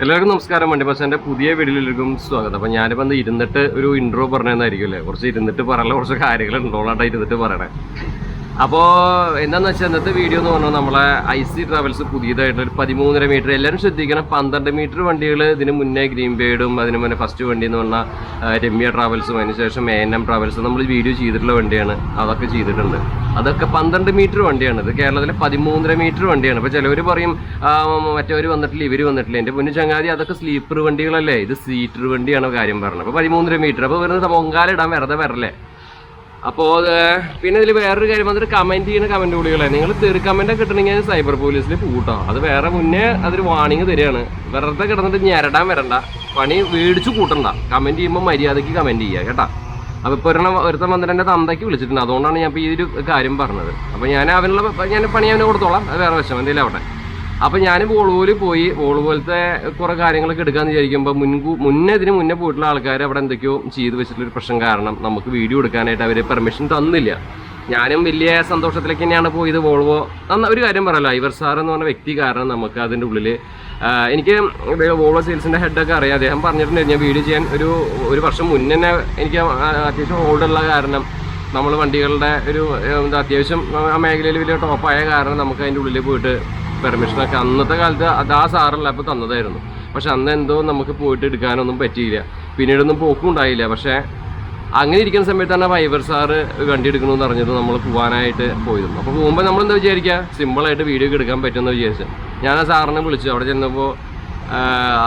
എല്ലാവർക്കും നമസ്കാരം. വണ്ടി ബസ്സിൻ്റെ പുതിയ വീഡിയോയിലേക്കും സ്വാഗതം. അപ്പോൾ ഞാനിപ്പോൾ ഇരുന്നിട്ട് ഒരു ഇൻട്രോ പറഞ്ഞതായിരിക്കും അല്ലേ, കുറച്ച് ഇരുന്നിട്ട് പറയാനുള്ള കുറച്ച് കാര്യങ്ങൾ ഉണ്ടോളായിട്ട് ഇരുന്നിട്ട് പറയണേ. അപ്പോൾ എന്താണെന്ന് വെച്ചാൽ ഇന്നത്തെ വീഡിയോ എന്ന് പറഞ്ഞാൽ നമ്മളെ IC ട്രാവൽസ് പുതിയതായിട്ട് ഒരു 13.5 മീറ്റർ, എല്ലാവരും ശ്രദ്ധിക്കണം, 12 മീറ്റർ വണ്ടികൾ ഇതിന് മുന്നേ ഗ്രീൻ ബേർഡും അതിന് മുന്നേ ഫസ്റ്റ് വണ്ടി എന്ന് പറഞ്ഞാൽ രമ്യ ട്രാവൽസും അതിനുശേഷം ANM ട്രാവൽസും നമ്മൾ വീഡിയോ ചെയ്തിട്ടുള്ള വണ്ടിയാണ്. അതൊക്കെ ചെയ്തിട്ടുണ്ട്. അതൊക്കെ 12 മീറ്റർ വണ്ടിയാണ്. ഇത് കേരളത്തിലെ 13.5 മീറ്റർ വണ്ടിയാണ്. അപ്പോൾ ചിലവർ പറയും മറ്റവർ വന്നിട്ടില്ല, ഇവർ വന്നിട്ടില്ല. എൻ്റെ പൊന്നു ചങ്ങാതി, അതൊക്കെ സ്ലീപ്പർ വണ്ടികളല്ലേ, ഇത് സീറ്റർ വണ്ടിയാണ് കാര്യം പറഞ്ഞത്. അപ്പോൾ 13.5 മീറ്റർ, അപ്പോൾ വരുന്നത് പൊങ്കാലിടാൻ വെറുതെ വരല്ലേ. അപ്പോൾ പിന്നെ ഇതിൽ വേറൊരു കാര്യം വന്നിട്ട് കമൻറ്റ് ചെയ്യുന്ന കമൻറ്റ് വിളികളെ, നിങ്ങൾ തെറി കമൻറ്റൊക്കെ കിട്ടണമെങ്കിൽ സൈബർ പോലീസിൽ കൂട്ടാം. അത് വേറെ മുന്നേ അതൊരു വാണിംഗ് തരികയാണ്. വെറുതെ കിടന്നിട്ട് ഞെരടാൻ വരണ്ട, പണി മേടിച്ചു കൂട്ടണ്ട. കമൻറ്റ് ചെയ്യുമ്പോൾ മര്യാദയ്ക്ക് കമൻറ്റ് ചെയ്യുക കേട്ടോ. അപ്പോൾ ഇപ്പോൾ ഒരുത്തം വന്നിട്ട് എൻ്റെ തന്തയ്ക്ക് വിളിച്ചിട്ടുണ്ട്. അതുകൊണ്ടാണ് ഞാൻ ഇപ്പോൾ ഈ ഒരു കാര്യം പറഞ്ഞത്. അപ്പോൾ ഞാൻ പണി അവനെ കൊടുത്തോളാം, അത് വേറെ വശം എന്തെങ്കിലും ആവട്ടെ. അപ്പോൾ ഞാൻ വോൾവോയിൽ പോയി വോൾവോലത്തെ കുറേ കാര്യങ്ങളൊക്കെ എടുക്കാമെന്ന് വിചാരിക്കുമ്പോൾ ഇതിന് മുന്നേ പോയിട്ടുള്ള ആൾക്കാർ അവിടെ എന്തൊക്കെയോ ചെയ്ത് വെച്ചിട്ടുള്ളൊരു പ്രശ്നം കാരണം നമുക്ക് വീഡിയോ എടുക്കാനായിട്ട് അവർ പെർമിഷൻ തന്നില്ല. ഞാനും വലിയ സന്തോഷത്തിലേക്ക് തന്നെയാണ് പോയത്. വോൾവോ ഒരു കാര്യം പറയല്ലോ, ഐവർ സാർ എന്ന് പറഞ്ഞ വ്യക്തി കാരണം നമുക്ക് അതിൻ്റെ ഉള്ളിൽ എനിക്ക് വോൾവോ സെയിൽസിൻ്റെ ഹെഡൊക്കെ അറിയാം. അദ്ദേഹം പറഞ്ഞിട്ടുണ്ടായിരുന്നു ഞാൻ വീഡിയോ ചെയ്യാൻ ഒരു വർഷം മുന്നേ തന്നെ എനിക്ക് അത്യാവശ്യം ഹോൾഡുള്ള കാരണം നമ്മൾ വണ്ടികളുടെ അത്യാവശ്യം ആ മേഖലയിൽ വലിയ ടോപ്പായ കാരണം നമുക്ക് അതിൻ്റെ ഉള്ളിൽ പോയിട്ട് പെർമിഷനൊക്കെ അന്നത്തെ കാലത്ത് അത് ആ സാറുള്ളപ്പോൾ തന്നതായിരുന്നു. പക്ഷെ അന്ന് എന്തോ നമുക്ക് പോയിട്ട് എടുക്കാനൊന്നും പറ്റിയില്ല, പിന്നീടൊന്നും പോക്കും ഉണ്ടായില്ല. പക്ഷേ അങ്ങനെ ഇരിക്കുന്ന സമയത്താണ് ഐവർ സാറ് വണ്ടി എടുക്കണമെന്ന് പറഞ്ഞത് നമ്മൾ പോകാനായിട്ട് പോയതും. അപ്പോൾ പോകുമ്പോൾ നമ്മളെന്താ വിചാരിക്കുക, സിമ്പിളായിട്ട് വീഡിയോ ഒക്കെ എടുക്കാൻ പറ്റുമെന്ന് വിചാരിച്ചു. ഞാൻ ആ സാറിനെ വിളിച്ചു. അവിടെ ചെന്നപ്പോൾ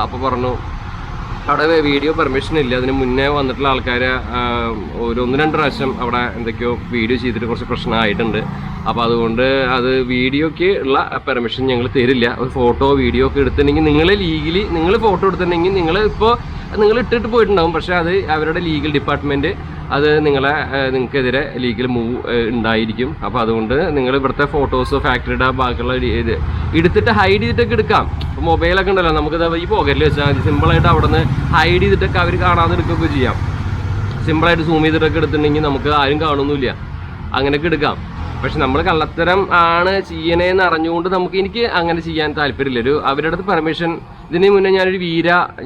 അപ്പോൾ പറഞ്ഞു അവിടെ വീഡിയോ പെർമിഷൻ ഇല്ല. അതിന് മുന്നേ വന്നിട്ടുള്ള ആൾക്കാർ ഒന്ന് രണ്ട് പ്രാവശ്യം അവിടെ എന്തൊക്കെയോ വീഡിയോ ചെയ്തിട്ട് കുറച്ച് പ്രശ്നമായിട്ടുണ്ട്. അപ്പോൾ അതുകൊണ്ട് അത് വീഡിയോയ്ക്ക് ഉള്ള പെർമിഷൻ ഞങ്ങൾ തരില്ല. ഒരു ഫോട്ടോ വീഡിയോ ഒക്കെ എടുത്തിട്ടുണ്ടെങ്കിൽ നിങ്ങൾ ഫോട്ടോ എടുത്തിട്ടുണ്ടെങ്കിൽ നിങ്ങൾ ഇട്ടിട്ട് പോയിട്ടുണ്ടാവും. പക്ഷേ അത് അവരുടെ ലീഗൽ ഡിപ്പാർട്ട്മെൻറ്റ് അത് നിങ്ങൾക്കെതിരെ ലീഗൽ മൂവ് ഉണ്ടായിരിക്കും. അപ്പോൾ അതുകൊണ്ട് നിങ്ങൾ ഇവിടുത്തെ ഫോട്ടോസോ ഫാക്ടറിയുടെ ബാക്കിയുള്ള ഇത് എടുത്തിട്ട് ഹൈഡ് ചെയ്തിട്ടൊക്കെ എടുക്കാം. ഇപ്പോൾ മൊബൈലൊക്കെ ഉണ്ടല്ലോ, നമുക്കത് ഈ പോക്കറ്റിൽ വെച്ചാൽ മതി. സിമ്പിളായിട്ട് അവിടെ നിന്ന് ഹൈഡ് ചെയ്തിട്ടൊക്കെ അവർ കാണാതെ എടുക്കുകയൊക്കെ ചെയ്യാം. സിമ്പിളായിട്ട് സൂം ചെയ്തിട്ടൊക്കെ എടുത്തിട്ടുണ്ടെങ്കിൽ നമുക്ക് ആരും കാണുന്നില്ല, അങ്ങനെയൊക്കെ എടുക്കാം. പക്ഷെ നമ്മൾ കള്ളത്തരം ആണ് ചെയ്യണേന്ന് അറിഞ്ഞുകൊണ്ട് എനിക്ക് അങ്ങനെ ചെയ്യാൻ താല്പര്യമില്ല. അവരുടെ അടുത്ത് പെർമിഷൻ ഇതിന് മുന്നേ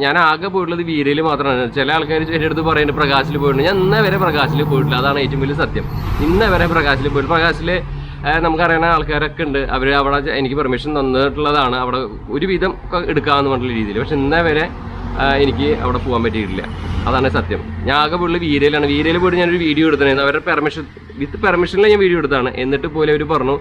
ഞാൻ ആകെ പോയിട്ടുള്ളത് വീരയിൽ മാത്രമാണ്. ചില ആൾക്കാർ എൻ്റെ അടുത്ത് പറയുന്നത് പ്രകാശിൽ പോയിട്ടുണ്ട്. ഞാൻ ഇന്നേ വരെ പ്രകാശിൽ പോയിട്ടില്ല. അതാണ് ഏറ്റവും വലിയ സത്യം. ഇന്നേ വരെ പ്രകാശിൽ പോയിട്ടില്ല. പ്രകാശിൽ നമുക്കറിയുന്ന ആൾക്കാരൊക്കെ ഉണ്ട്. അവർ അവിടെ എനിക്ക് പെർമിഷൻ തന്നിട്ടുള്ളതാണ്, അവിടെ ഒരുവിധം എടുക്കാമെന്ന് പറഞ്ഞിട്ടുള്ള രീതിയിൽ. പക്ഷെ ഇന്നേ വരെ എനിക്ക് അവിടെ പോകാൻ പറ്റിയിട്ടില്ല. അതാണ് സത്യം. ഞാൻ ആകെ പോയിട്ടുള്ള വീരയിലാണ്. വീരയിൽ പോയിട്ട് ഞാനൊരു വീഡിയോ എടുത്തിരുന്നു. അവരുടെ വിത്ത് പെർമിഷനിൽ ഞാൻ വീഡിയോ എടുത്താണ്. എന്നിട്ട് പോലെ അവർ പറഞ്ഞു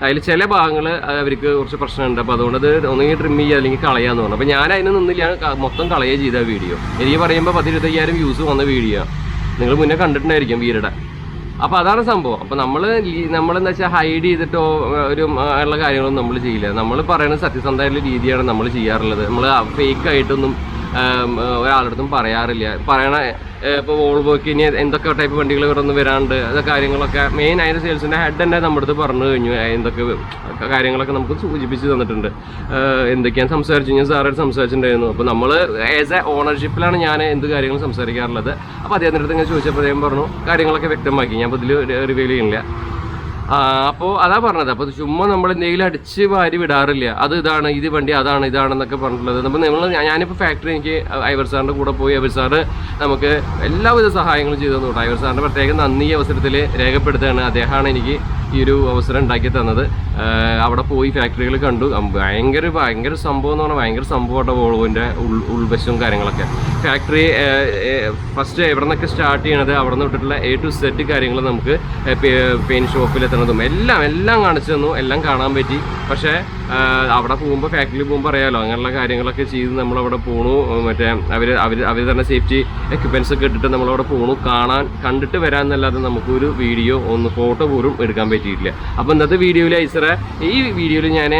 അതിൽ ചില ഭാഗങ്ങൾ അവർക്ക് കുറച്ച് പ്രശ്നമുണ്ട്. അപ്പോൾ അതുകൊണ്ട് അത് ഒന്നെങ്കിൽ ട്രിം ചെയ്യുക അല്ലെങ്കിൽ കളയാന്ന് പറഞ്ഞു. അപ്പോൾ ഞാൻ അതിന് നിന്നില്ല, മൊത്തം കളയുക ചെയ്ത വീഡിയോ. എനിക്ക് പറയുമ്പോൾ 10-25,000 വ്യൂസ് വന്ന വീഡിയോ നിങ്ങൾ മുന്നേ കണ്ടിട്ടുണ്ടായിരിക്കും വീരുടെ. അപ്പോൾ അതാണ് സംഭവം. അപ്പോൾ നമ്മളെന്താ വെച്ചാൽ ഹൈഡ് ചെയ്തിട്ടോ ഉള്ള കാര്യങ്ങളൊന്നും നമ്മൾ ചെയ്യില്ല. നമ്മൾ പറയുന്നത് സത്യസന്ധമായിട്ടുള്ള രീതിയാണ് നമ്മൾ ചെയ്യാറുള്ളത്. നമ്മൾ ഫേക്കായിട്ടൊന്നും ഒരാളുടെടുത്തും പറയാറില്ല. ഇപ്പോൾ വോൾവോക്ക് ഇനി എന്തൊക്കെ ടൈപ്പ് വണ്ടികൾ ഇവിടെ ഒന്ന് വരാണ്ട് അത് കാര്യങ്ങളൊക്കെ മെയിൻ അതിൻ്റെ സെയിൽസിൻ്റെ ഹെഡ് തന്നെ നമ്മുടെ അടുത്ത് പറഞ്ഞു കഴിഞ്ഞു. എന്തൊക്കെ കാര്യങ്ങളൊക്കെ നമുക്ക് സൂചിപ്പിച്ച് തന്നിട്ടുണ്ട്. എന്തൊക്കെയാണ് സംസാരിച്ചു, ഞാൻ സാറായിട്ട് സംസാരിച്ചിട്ടുണ്ടായിരുന്നു. അപ്പോൾ നമ്മൾ ആസ് എ ഓണർഷിപ്പിലാണ് ഞാൻ എന്ത് കാര്യങ്ങളും സംസാരിക്കാറുള്ളത്. അപ്പോൾ അദ്ദേഹത്തിൻ്റെ അടുത്ത് ഇങ്ങനെ ചോദിച്ചപ്പോൾ അദ്ദേഹം പറഞ്ഞു കാര്യങ്ങളൊക്കെ വ്യക്തമാക്കി. ഞാൻ അപ്പോൾ ഇതിൽ റിവീൽ ചെയ്യുന്നില്ല. അപ്പോൾ അതാ പറഞ്ഞത്. അപ്പോൾ ചുമ്മാ നമ്മൾ എന്തെങ്കിലും അടിച്ച് വാരി വിടാറില്ല. ഇതാണ് ഇത് വണ്ടി ഇതാണെന്നൊക്കെ പറഞ്ഞിട്ടുള്ളത്. അപ്പോൾ ഞാനിപ്പോൾ ഫാക്ടറി എനിക്ക് ഐവർ സാറിൻ്റെ കൂടെ പോയി ഐവർ സാറ് നമുക്ക് എല്ലാവിധ സഹായങ്ങളും ചെയ്തു തന്നു. ഐവർ സാറിൻ്റെ പ്രത്യേകം നന്ദി അവസരത്തിൽ രേഖപ്പെടുത്തുകയാണ്. അദ്ദേഹമാണ് എനിക്ക് ഈ ഒരു അവസരം ഉണ്ടാക്കി തന്നത്. അവിടെ പോയി ഫാക്ടറികൾ കണ്ടു. ഭയങ്കര സംഭവം എന്ന് പറഞ്ഞാൽ ഭയങ്കര സംഭവമായിട്ട് വോൾവോൻ്റെ ഉൾവശവും കാര്യങ്ങളൊക്കെ. ഫാക്ടറി ഫസ്റ്റ് എവിടെ നിന്നൊക്കെ സ്റ്റാർട്ട് ചെയ്യണത്, അവിടെ നിന്ന് വിട്ടിട്ടുള്ള A to Z കാര്യങ്ങൾ നമുക്ക് പെയിൻറ്റ് ഷോപ്പിലെത്തണതും എല്ലാം കാണിച്ചു തന്നു. എല്ലാം കാണാൻ പറ്റി. പക്ഷേ അവിടെ പോകുമ്പോൾ ഫാക്ടറിയിൽ പോകുമ്പോൾ അറിയാമല്ലോ, അങ്ങനെയുള്ള കാര്യങ്ങളൊക്കെ ചെയ്ത് നമ്മളവിടെ പോണു. മറ്റേ അവർ തന്നെ സേഫ്റ്റി എക്യുപ്മെൻറ്റ്സ് ഒക്കെ ഇട്ടിട്ട് നമ്മളവിടെ പോണു. കണ്ടിട്ട് വരാമെന്നല്ലാതെ നമുക്കൊരു വീഡിയോ ഫോട്ടോ പോലും എടുക്കാൻ പറ്റിയിട്ടില്ല. അപ്പോൾ ഇന്നത്തെ വീഡിയോയിൽ ഈ വീഡിയോയിൽ ഞാൻ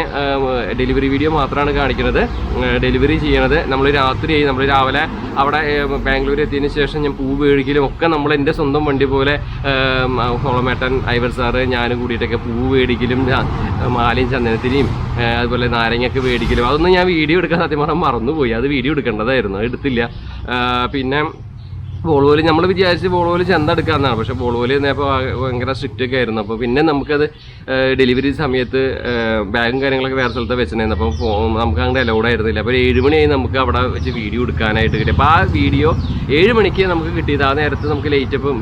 ഡെലിവറി വീഡിയോ മാത്രമാണ് കാണിക്കുന്നത്. ഡെലിവറി ചെയ്യണത് നമ്മൾ രാവിലെ അവിടെ ബാംഗ്ലൂർ എത്തിയതിന് ശേഷം ഞാൻ പൂ മേടിക്കലും ഒക്കെ നമ്മൾ എൻ്റെ സ്വന്തം വണ്ടി പോലെ സോളമേട്ടൻ ഐവർ സാറ് ഞാനും കൂടിയിട്ടൊക്കെ പൂ മേടിക്കലും മാലയും ചന്ദനത്തിനെയും അതുപോലെ നാരങ്ങയൊക്കെ മേടിക്കലും അതൊന്നും ഞാൻ വീഡിയോ എടുക്കാൻ സത്യം പറഞ്ഞാൽ മറന്നുപോയി. അത് വീഡിയോ എടുക്കേണ്ടതായിരുന്നു, എടുത്തില്ല. പിന്നെ വോൾവോയിൽ നമ്മൾ വിചാരിച്ച് വോൾവോയിൽ ചെന്ത എടുക്കാമെന്നാണ്. പക്ഷേ വോൾവോയിൽ ഇപ്പോൾ ഭയങ്കര സ്ട്രിക്റ്റ് ഒക്കെ ആയിരുന്നു. അപ്പോൾ പിന്നെ നമുക്കത് ഡെലിവറി സമയത്ത് ബാഗും കാര്യങ്ങളൊക്കെ വേറെ സ്ഥലത്ത് വെച്ചിട്ടുണ്ടായിരുന്നു. അപ്പം നമുക്ക് അങ്ങനെ അലൗഡ് ആയിരുന്നില്ല. അപ്പോൾ 7 മണിയായി നമുക്ക് അവിടെ വെച്ച് വീഡിയോ എടുക്കാനായിട്ട് കിട്ടി. അപ്പോൾ ആ വീഡിയോ 7 മണിക്ക് നമുക്ക് കിട്ടിയത്. ആ നേരത്ത് നമുക്ക്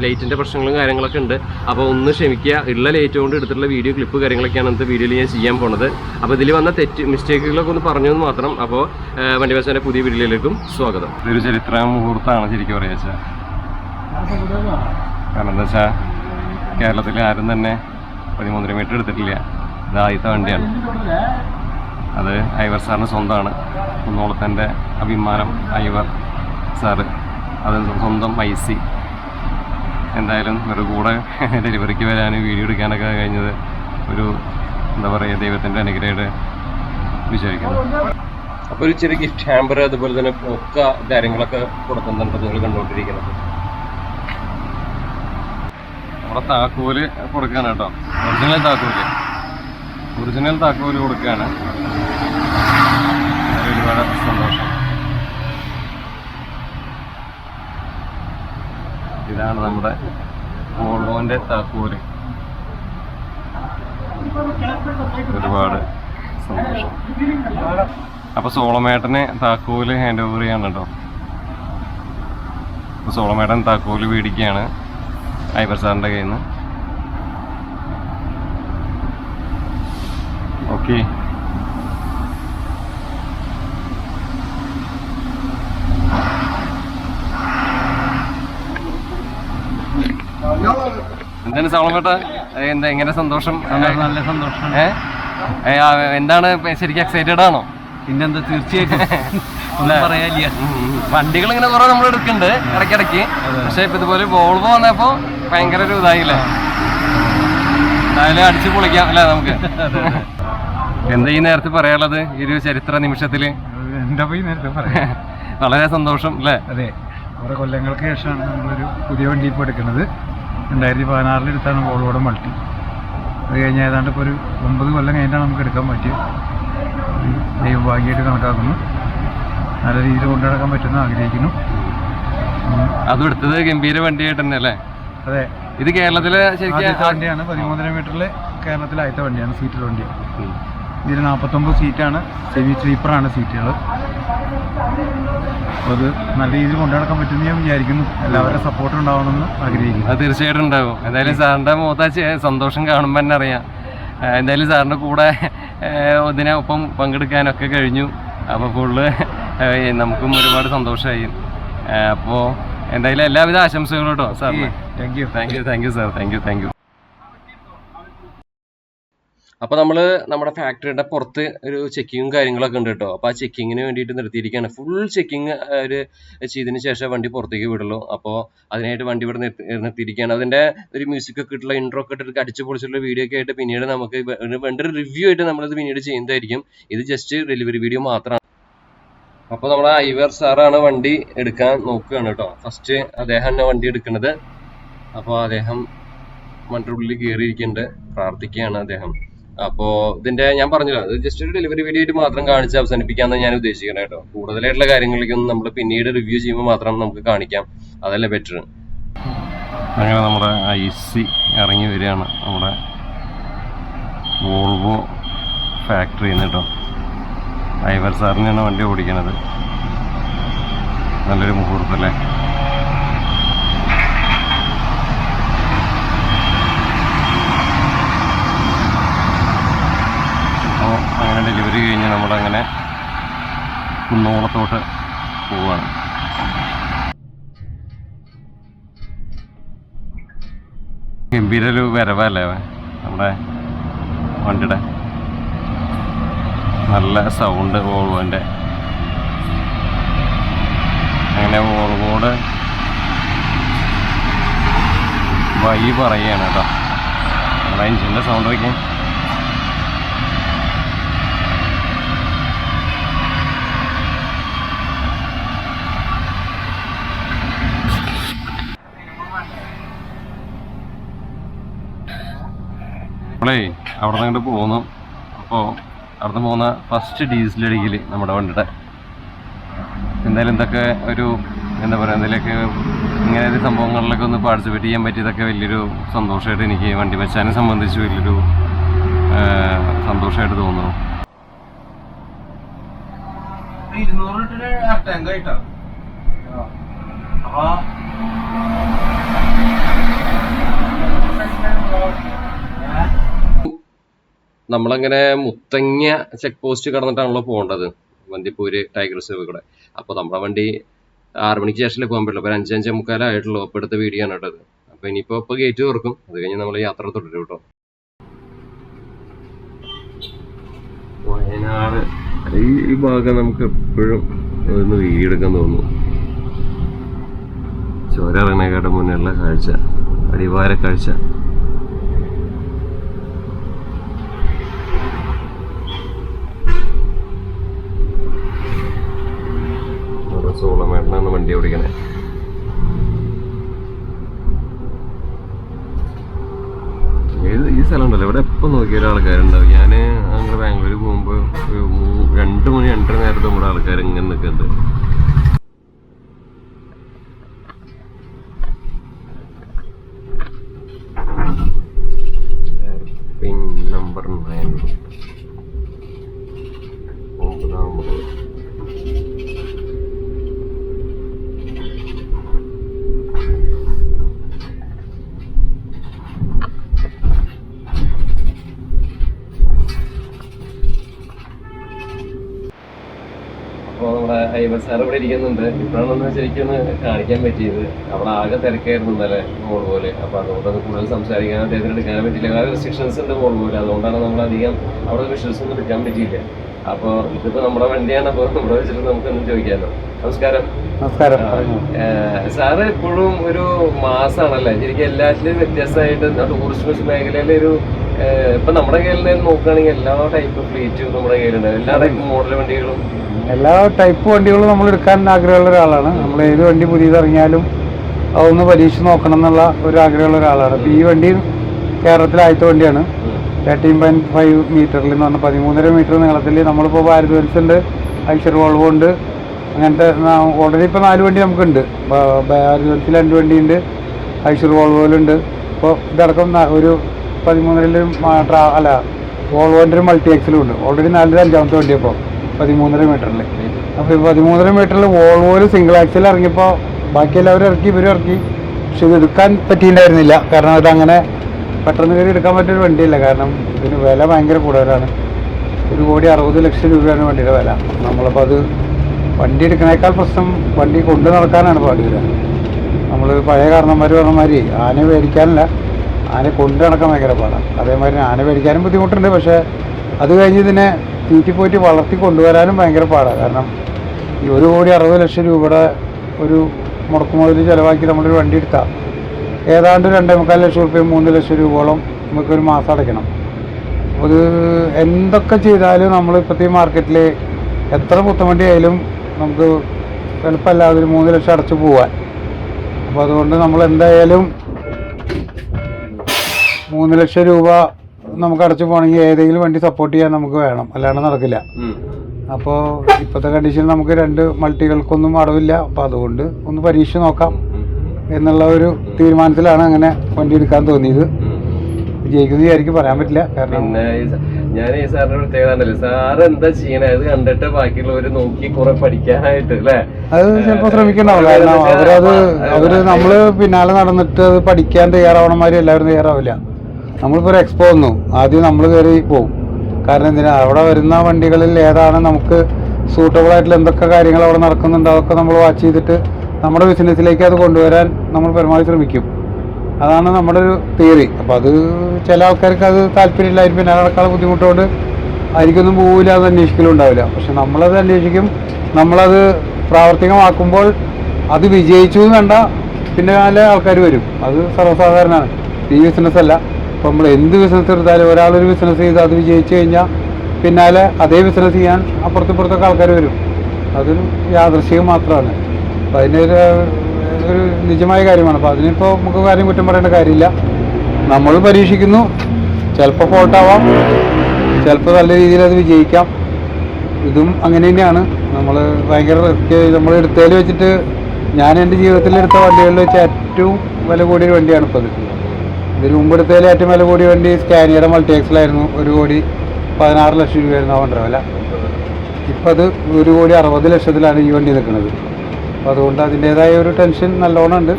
ലൈറ്റിൻ്റെ പ്രശ്നങ്ങളും കാര്യങ്ങളൊക്കെ ഉണ്ട്. അപ്പോൾ ഒന്ന് ക്ഷമിക്കുക. ഉള്ള ലൈറ്റ് കൊണ്ട് എടുത്തിട്ടുള്ള വീഡിയോ ക്ലിപ്പ് കാര്യങ്ങളൊക്കെയാണ് ഇന്നത്തെ വീഡിയോയിൽ ഞാൻ ചെയ്യാൻ പോണത്. അപ്പോൾ ഇതിൽ വന്ന മിസ്റ്റേക്കുകളൊക്കെ ഒന്ന് പറഞ്ഞതെന്ന് മാത്രം. അപ്പോൾ വണ്ടി ബസ്സിൻ്റെ പുതിയ വീഡിയോയിലേക്കും സ്വാഗതം. ഇതൊരു ചരിത്ര മുഹൂർത്തമാണ് ശരിക്കും പറയാ വെച്ചാൽ. കാരണം എന്താ വെച്ചാൽ കേരളത്തിൽ ആരും തന്നെ 13 മീറ്റർ എടുത്തിട്ടില്ല. ഇത് ആദ്യത്തെ വണ്ടിയാണ്. അത് ഐവർ സാറിന് സ്വന്തമാണ്. കുന്നോളത്തിൻ്റെ അഭിമാനം ഐവർ സാറ്. അത് സ്വന്തം IC. എന്തായാലും ഒരു കൂടെ ഡെലിവറിക്ക് വരാനും വീഡിയോ എടുക്കാനൊക്കെ കഴിഞ്ഞത് ഒരു എന്താ പറയുക ദൈവത്തിൻ്റെ അനുഗ്രഹമായിട്ട് വിചാരിക്കുന്നു. അപ്പോൾ ഒരു ചെറിയ ഗിഫ്റ്റ് ഹാമ്പർ അതുപോലെ തന്നെ ഒക്കെ കാര്യങ്ങളൊക്കെ കൊടുക്കുന്നുണ്ട് നിങ്ങൾ കണ്ടുകൊണ്ടിരിക്കുന്നത്. നമ്മുടെ താക്കോല് കൊടുക്കുകയാണ് കേട്ടോ. ഒറിജിനൽ താക്കോല് കൊടുക്കുകയാണ്. ഒരുപാട് സന്തോഷം. ഇതാണ് നമ്മുടെ വോൾവോന്റെ താക്കോല്. ഒരുപാട് സന്തോഷം. അപ്പൊ സോളമേട്ടന് താക്കോല് ഹാൻഡ് ഓവർ ചെയ്യാണ് കേട്ടോ. അപ്പൊ സോളമേട്ടൻ താക്കോല് മേടിക്കുകയാണ് ഐവർ സാറിന്റെ കയ്യിൽ നിന്ന്. ഓക്കെ, എന്താണ് സോളമേട്ട എന്താ എങ്ങനെ സന്തോഷം? നല്ല സന്തോഷം. എന്താണ് ശരിക്കും എക്സൈറ്റഡ് ആണോ? പിന്നെന്താ, തീർച്ചയായിട്ടും പറയാനില്ല. വണ്ടികൾ ഇങ്ങനെ കുറെ നമ്മൾ എടുക്കുന്നുണ്ട് ഇടയ്ക്കിടയ്ക്ക്. പക്ഷെ ഇപ്പൊ ഇതുപോലെ വോൾവോ വന്നപ്പോ ഭയങ്കര ഒരു ഇതായില്ലേ. എന്തായാലും അടിച്ചു പൊളിക്കാം അല്ലേ നമുക്ക്. എന്താ ഈ നേരത്തെ പറയാനുള്ളത് ഈ ഒരു ചരിത്ര നിമിഷത്തില്? വളരെ സന്തോഷം അല്ലേ? അതെ, കുറെ കൊല്ലങ്ങൾക്ക് ശേഷമാണ് നമ്മളൊരു പുതിയ വണ്ടി ഇപ്പോൾ എടുക്കുന്നത്. 2016 എടുത്താണ് വോൾവോയുടെ മൾട്ടി. അത് കഴിഞ്ഞ് ഏതാണ്ട് ഇപ്പോൾ ഒരു 9 കൊല്ലം കഴിഞ്ഞിട്ടാണ് നമുക്ക് എടുക്കാൻ പറ്റിയത്. ദൈവഭാഗ്യമായിട്ട് കണക്കാക്കുന്നു. നല്ല രീതിയിൽ കൊണ്ടുനടക്കാൻ പറ്റുമെന്ന് ആഗ്രഹിക്കുന്നു. അതും എടുത്തത് ഗംഭീര വണ്ടിയായിട്ട് തന്നെ അല്ലേ? അതെ, ഇത് കേരളത്തിലെ വണ്ടിയാണ്. 13 മീറ്ററിൽ കേരളത്തിലെ ആദ്യത്തെ വണ്ടിയാണ്, സീറ്റർ വണ്ടിയാണ്. ഇതിൽ 49 സീറ്റാണ്. സെമി സ്ലീപ്പറാണ് സീറ്റുകൾ. അത് നല്ല രീതിയിൽ കൊണ്ടുനടക്കാൻ പറ്റുമെന്ന് ഞാൻ വിചാരിക്കുന്നു. എല്ലാവരുടെ സപ്പോർട്ട് ഉണ്ടാവണമെന്ന് ആഗ്രഹിക്കുന്നു. അത് തീർച്ചയായിട്ടും ഉണ്ടാവും. എന്തായാലും സാറിൻ്റെ മുഖത്ത് സന്തോഷം കാണുമ്പോൾ തന്നെ അറിയാം. എന്തായാലും സാറിൻ്റെ കൂടെ ഇതിനൊപ്പം പങ്കെടുക്കാനൊക്കെ കഴിഞ്ഞു. അപ്പോൾ ഫുള്ള് നമുക്കും ഒരുപാട് സന്തോഷമായി. അപ്പോൾ എന്തായാലും എല്ലാവിധ ആശംസകളും കേട്ടോ സാറിന്. Thank you sir. Thank U. അപ്പോൾ നമ്മൾ നമ്മുടെ ഫാക്ടറിയുടെ പുറത്ത് ഒരു ചെക്കിങ്ങും കാര്യങ്ങളൊക്കെ ഉണ്ട് കേട്ടോ. അപ്പോൾ ആ ചെക്കിങ്ങിന് വേണ്ടിയിട്ട് നിർത്തിയിരിക്കുകയാണ്. ഫുൾ ചെക്കിങ് ഒരു ചെയ്തതിന് ശേഷം വണ്ടി പുറത്തേക്ക് വിടുള്ളൂ. അപ്പോൾ അതിനായിട്ട് വണ്ടി ഇവിടെ നിർത്തിയിരിക്കുകയാണ്. അതിൻ്റെ ഒരു മ്യൂസിക് ഒക്കെ ഇട്ടുള്ള ഇൻട്രോ ഒക്കെ ഇട്ടിട്ട് അടിച്ചു പൊളിച്ചിട്ടുള്ള വീഡിയോ ഒക്കെ ആയിട്ട് പിന്നീട് നമുക്ക് വേണ്ട ഒരു റിവ്യൂ ആയിട്ട് നമ്മളിത് പിന്നീട് ചെയ്യുന്നതായിരിക്കും. ഇത് ജസ്റ്റ് ഡെലിവറി വീഡിയോ മാത്രമാണ്. അപ്പോൾ നമ്മുടെ ഐവർ സാറാണ് വണ്ടി എടുക്കാൻ നോക്കുകയാണ് കേട്ടോ. ഫസ്റ്റ് അദ്ദേഹമാണ് വണ്ടി എടുക്കുന്നത്. അപ്പോൾ അദ്ദേഹം വണ്ടിയുടെ ഉള്ളിൽ കയറിയിരിക്കുന്നുണ്ട്. പ്രാർത്ഥിക്കുകയാണ് അദ്ദേഹം. അപ്പോൾ ഇതിന്റെ ഞാൻ പറഞ്ഞില്ല, അത് ജസ്റ്റ് ഒരു ഡെലിവറി വീഡിയോ ആയിട്ട് മാത്രം കാണിച്ച് അവസാനിപ്പിക്കാമെന്ന് ഞാൻ ഉദ്ദേശിക്കുന്നത് കേട്ടോ. കൂടുതലായിട്ടുള്ള കാര്യങ്ങളിലേക്കൊന്നും നമ്മൾ പിന്നീട് റിവ്യൂ ചെയ്യുമ്പോൾ മാത്രം നമുക്ക് കാണിക്കാം. അതല്ലേ ബെറ്റർ. അങ്ങനെ നമ്മുടെ IC ഇറങ്ങി വരികയാണ് നമ്മുടെ വോൾവോ ഫാക്ടറിയിൽ നിന്ന് കേട്ടോ. ഐവർ സാറിനെയാണ് വണ്ടി ഓടിക്കണത്. നല്ലൊരു മുഹൂർത്തല്ലേ? അങ്ങനെ ഡെലിവറി കഴിഞ്ഞ് നമ്മളങ്ങനെ കുന്നോളത്തോട്ട് പോവുകയാണ്. ഗംഭീര ഒരു വരവല്ലേ നമ്മുടെ വണ്ടിയുടെ. നല്ല സൗണ്ട് വോൾവോൻ്റെ. അങ്ങനെ വോൾവോട് വഴി പറയുകയാണ് കേട്ടോ. നമ്മുടെ എഞ്ചിൻ്റെ സൗണ്ട് വയ്ക്കാൻ അവിടെ നിന്ന് പോകുന്നു. അപ്പോൾ അവിടെ നിന്ന് പോകുന്ന ഫസ്റ്റ് ഡീസൽ അടിക്കൽ നമ്മുടെ വണ്ടിയുടെ. എന്തായാലും ഇതൊക്കെ ഒരു എന്താ പറയുക, ഇതിലേക്ക് ഇങ്ങനെ സംഭവങ്ങളിലൊക്കെ ഒന്ന് പാർട്ടിസിപ്പേറ്റ് ചെയ്യാൻ പറ്റിയതൊക്കെ വലിയൊരു സന്തോഷമായിട്ട് എനിക്ക് വണ്ടി വെച്ചാനെ സംബന്ധിച്ച് വലിയൊരു സന്തോഷമായിട്ട് തോന്നുന്നു. 200 ലിറ്റർ ടാങ്ക് ആയിട്ടാ. നമ്മളങ്ങനെ മുത്തങ്ങ ചെക്ക് പോസ്റ്റ് കടന്നിട്ടാണല്ലോ പോകേണ്ടത്, വന്ദിപ്പൂര് ടൈഗർ റിസർവ് കൂടെ. അപ്പോൾ നമ്മുടെ വണ്ടി 6 മണിക്ക് ശേഷമല്ലേ പോകാൻ പറ്റുള്ളൂ. അപ്പോൾ 5-5:45 ആയിട്ടുള്ളൂ. അപ്പോൾ എടുത്ത വീഡിയോ ആണ് കേട്ടത്. അപ്പോൾ ഇനിയിപ്പോൾ ഗേറ്റ് തുറക്കും, അത് കഴിഞ്ഞ് നമ്മൾ യാത്ര തുടരും കേട്ടോ. വയനാട് ഈ ഭാഗം നമുക്ക് എപ്പോഴും ഒന്ന് വീഡിയോ എടുക്കാൻ തോന്നുന്നു. ചോര ഇറങ്ങണേക്കാട്ട് മുന്നേയുള്ള കാഴ്ച, അടിവാര കാഴ്ച. സോളമേട്ടനാണ് വണ്ടി ഓടിക്കണേ. ഈ സ്ഥലം ഉണ്ടല്ലോ, ഇവിടെ എപ്പോൾ നോക്കിയാലും ആൾക്കാരുണ്ടാവും. ഞാൻ അങ്ങനെ ബാംഗ്ലൂർ പോകുമ്പോൾ 2 മണി 2:30 നേരത്തെ നമ്മുടെ ആൾക്കാർ ഇങ്ങനെ നിൽക്കുന്നുണ്ട്. പിൻ നമ്പർ 9 അപ്പോൾ നമ്മുടെ ഹൈബർ സാർ ഇവിടെ ഇരിക്കുന്നുണ്ട്. ഇപ്പോഴാണ് ശരിക്കും കാണിക്കാൻ പറ്റിയത്. അവിടെ ആകെ തിരക്കായിരുന്നു ഇന്നലെ മോൾ പോലെ. അപ്പോൾ അതുകൊണ്ടത് കൂടുതൽ സംസാരിക്കാൻ അദ്ദേഹത്തിന് എടുക്കാൻ പറ്റില്ല. കാരണം റെസ്ട്രിക്ഷൻസ് ഉണ്ട് മോൾ പോലെ. അതുകൊണ്ടാണ് നമ്മൾ അധികം അവിടെ വിഷ്വൽസ് ഒന്നും എടുക്കാൻ പറ്റിയില്ല. അപ്പോൾ ഇതിപ്പോൾ നമ്മുടെ വണ്ടിയാണ്. അപ്പോൾ ഇവിടെ വെച്ചിട്ട് നമുക്കൊന്നും ചോദിക്കാമല്ലോ. നമസ്കാരം. നമസ്കാരം. സാറ് എപ്പോഴും ഒരു മാസമാണല്ലേ ശരിക്കും എല്ലാറ്റിലും വ്യത്യസ്തമായിട്ട് ടൂറിസ്റ്റ് മേഖലയിലൊരു ഇപ്പൊ നമ്മുടെ കയ്യിൽ നോക്കുകയാണെങ്കിൽ എല്ലാ ടൈപ്പ് ഫ്ലീറ്റും നമ്മുടെ കയ്യിലുണ്ട്. എല്ലാ ടൈപ്പ് മോഡൽ വണ്ടികളും എല്ലാ ടൈപ്പ് വണ്ടികളും നമ്മൾ എടുക്കാൻ ആഗ്രഹമുള്ള ഒരാളാണ്. നമ്മൾ ഏത് വണ്ടി പുതിയതിറങ്ങിയാലും അതൊന്ന് പരീക്ഷിച്ച് നോക്കണം എന്നുള്ള ഒരു ആഗ്രഹമുള്ള ഒരാളാണ്. അപ്പോൾ ഈ വണ്ടി കേരളത്തിലെ ആദ്യത്തെ വണ്ടിയാണ്. 13.5 മീറ്ററിൽ എന്ന് പറഞ്ഞാൽ 13.5 മീറ്റർ നീളത്തിൽ. നമ്മളിപ്പോൾ ഭാരത് ബെൻസ് ഉണ്ട്, ഐഷർ വോൾവോ ഉണ്ട്, അങ്ങനത്തെ ഓൾറെഡി ഇപ്പോൾ 4 വണ്ടി നമുക്കുണ്ട്. ഭാരത് ബെൻസിൽ 2 വണ്ടിയുണ്ട്, ഐഷർ വോൾവോയിലുണ്ട്. ഇപ്പോൾ ഇതടക്കം ഒരു 13.5 അല്ല വോൾവോൻ്റെ ഒരു മൾട്ടി എക്സലും ഉണ്ട്. ഓൾറെഡി 5-ാമത്തെ വണ്ടി ഇപ്പോൾ 13.5 മീറ്ററിൽ. അപ്പോൾ ഈ 13.5 മീറ്ററിൽ വോൾവോയിൽ സിംഗിൾ ആക്സിൽ ഇറങ്ങിയപ്പോൾ ബാക്കി എല്ലാവരും ഇറക്കി, ഇവരും ഇറക്കി. പക്ഷെ ഇത് എടുക്കാൻ പറ്റിയിട്ടുണ്ടായിരുന്നില്ല. കാരണം അതങ്ങനെ പെട്ടെന്ന് കയറി എടുക്കാൻ പറ്റിയൊരു വണ്ടിയില്ല. കാരണം ഇതിന് വില ഭയങ്കര കൂടുതലാണ്. 1,60,00,000 രൂപയാണ് വണ്ടിയുടെ വില. നമ്മളപ്പോൾ അത് വണ്ടി എടുക്കണേക്കാൾ പ്രശ്നം വണ്ടി കൊണ്ടു നടക്കാനാണ് പാടില്ല. നമ്മൾ പഴയ കാരണന്മാർ പറഞ്ഞമാതിരി ആന മേടിക്കാനല്ല, ആന കൊണ്ടു നടക്കാൻ ഭയങ്കര പാടാണ്. അതേമാതിരി ആന മേടിക്കാനും ബുദ്ധിമുട്ടുണ്ട്. പക്ഷേ അത് കഴിഞ്ഞ് ഇതിനെ തീറ്റിപ്പോയിട്ട് വളർത്തി കൊണ്ടുവരാനും ഭയങ്കര പാടാണ്. കാരണം ഈ 1,60,00,000 രൂപയുടെ ഒരു മുടക്കുമുതൽ ചിലവാക്കി നമ്മളൊരു വണ്ടി എടുത്താൽ ഏതാണ്ട് 2,4 ലക്ഷം രൂപ 3 ലക്ഷം രൂപയോളം നമുക്കൊരു മാസം അടയ്ക്കണം. അത് എന്തൊക്കെ ചെയ്താലും നമ്മളിപ്പോഴത്തെ മാർക്കറ്റിൽ എത്ര പുത്തൻവണ്ടി ആയാലും നമുക്ക് എളുപ്പമല്ലാതെ ഒരു 3 ലക്ഷം അടച്ചു പോവാൻ. അപ്പോൾ അതുകൊണ്ട് നമ്മൾ എന്തായാലും 3 ലക്ഷം രൂപ നമുക്ക് അടച്ചു പോകണമെങ്കിൽ ഏതെങ്കിലും വണ്ടി സപ്പോർട്ട് ചെയ്യാൻ നമുക്ക് വേണം, അല്ലാണ്ട് നടക്കില്ല. അപ്പോൾ ഇപ്പോഴത്തെ കണ്ടീഷനിൽ നമുക്ക് 2 മൾട്ടികൾക്കൊന്നും അടവില്ല. അപ്പോൾ അതുകൊണ്ട് ഒന്ന് പരീക്ഷിച്ച് നോക്കാം എന്നുള്ള ഒരു തീരുമാനത്തിലാണ് അങ്ങനെ വണ്ടി എടുക്കാൻ തോന്നിയത്. ജയിക്കുന്ന വിചാരിക്കും, പറയാൻ പറ്റില്ല. കാരണം ഞാൻ ഈ സാറിന്റെ പ്രത്യേകത ഉണ്ടല്ലോ, സാറ് എന്താ ചെയ്യണേ അത് കണ്ടിട്ട് ബാക്കിയുള്ളവര് നോക്കി കുറെ പഠിക്കാനായിട്ട് അല്ലേ, അത് ചിലപ്പോൾ ശ്രമിക്കണ്ടാവും. കാരണം അവര് നമ്മള് പിന്നാലെ നടന്നിട്ട് അത് പഠിക്കാൻ തയ്യാറാവണമാതിരി എല്ലാവരും തയ്യാറാവില്ല. നമ്മളിപ്പോൾ ഒരു എക്സ്പോ വന്നു, ആദ്യം നമ്മൾ കയറി പോകും. കാരണം എന്തിനാ, അവിടെ വരുന്ന വണ്ടികളിൽ ഏതാണ് നമുക്ക് സൂട്ടബിൾ ആയിട്ടുള്ള എന്തൊക്കെ കാര്യങ്ങൾ അവിടെ നടക്കുന്നുണ്ട് അതൊക്കെ നമ്മൾ വാച്ച് ചെയ്തിട്ട് നമ്മുടെ ബിസിനസ്സിലേക്ക് അത് കൊണ്ടുവരാൻ നമ്മൾ പരമാവധി ശ്രമിക്കും. അതാണ് നമ്മുടെ ഒരു തിയറി. അപ്പോൾ അത് ചില ആൾക്കാർക്ക് അത് താല്പര്യമില്ലായിരിക്കും, പിന്നെ നടക്കാനുള്ള ബുദ്ധിമുട്ടുകൊണ്ട് ആയിരിക്കൊന്നും പോവില്ല, അത് അന്വേഷിക്കലും ഉണ്ടാവില്ല. പക്ഷെ നമ്മളത് അന്വേഷിക്കും. നമ്മളത് പ്രാവർത്തികമാക്കുമ്പോൾ അത് വിജയിച്ചു എന്ന് കണ്ട പിന്നെ നല്ല ആൾക്കാർ വരും. അത് സർവ്വസാധാരണമാണ്. ഈ ബിസിനസ്സല്ല, അപ്പോൾ നമ്മൾ എന്ത് ബിസിനസ് എടുത്താലും ഒരാളൊരു ബിസിനസ് ചെയ്ത് അത് വിജയിച്ചു കഴിഞ്ഞാൽ പിന്നാലെ അതേ ബിസിനസ് ചെയ്യാൻ അപ്പുറത്തിപ്പുറത്തൊക്കെ ആൾക്കാർ വരും. അതൊരു യാദൃശ്ചികം മാത്രമാണ്. അപ്പോൾ അതിനൊരു നിജമായ കാര്യമാണ്. അപ്പോൾ അതിനിപ്പോൾ നമുക്ക് കാര്യം കുറ്റം പറയേണ്ട കാര്യമില്ല. നമ്മൾ പരീക്ഷിക്കുന്നു, ചിലപ്പോൾ ഫോൾട്ടാവാം, ചിലപ്പോൾ നല്ല രീതിയിൽ അത് വിജയിക്കാം. ഇതും അങ്ങനെ തന്നെയാണ്. നമ്മൾ ഭയങ്കര റിസ്ക് നമ്മൾ എടുത്തതിൽ വെച്ചിട്ട് ഞാൻ എൻ്റെ ജീവിതത്തിൽ എടുത്ത വണ്ടികളിൽ വെച്ച് ഏറ്റവും വില കൂടിയൊരു വണ്ടിയാണ് ഇപ്പോൾ അത്. ഇതിന് മുമ്പ് എടുത്തതിൽ ഏറ്റവും വില കൂടിയ വണ്ടി സ്കാനിയയുടെ മൾട്ടിഎക്സിലായിരുന്നു. 1,16,00,000 രൂപയായിരുന്നു ആ വണ്ടിയുടെ വില. ഇപ്പം അത് 1,60,00,000 ഈ വണ്ടി നിൽക്കുന്നത്. അപ്പോൾ അതുകൊണ്ട് അതിൻ്റേതായ ഒരു ടെൻഷൻ നല്ലോണം ഉണ്ട്.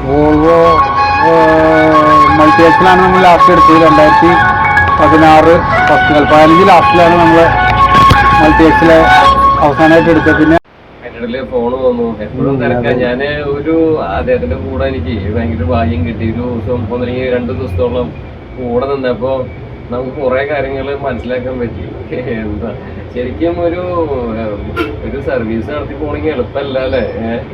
വോൾവോ മൾട്ടിഎക്സിലാണ് നമ്മൾ ലാസ്റ്റ് എടുത്തത്. 2016 15 ലാസ്റ്റിലാണ് നമ്മൾ മൾട്ടിഎക്സിലെ അവസാനമായിട്ട് എടുത്തത്. പിന്നെ ഫോണ് വന്നു, എപ്പോഴും തിരക്കാം. ഞാന് ഒരു അദ്ദേഹത്തിന്റെ കൂടെ എനിക്ക് ഭയങ്കര ഭാഗ്യം കിട്ടി. ഒരു ദിവസം ഒന്നല്ലെങ്കിൽ 2 ദിവസത്തോളം കൂടെ നിന്നപ്പോ നമുക്ക് കുറെ കാര്യങ്ങൾ മനസ്സിലാക്കാൻ പറ്റി. എന്താ ശരിക്കും ഒരു സർവീസ് നടത്തി പോണെങ്കിൽ എളുപ്പമല്ല അല്ലേ?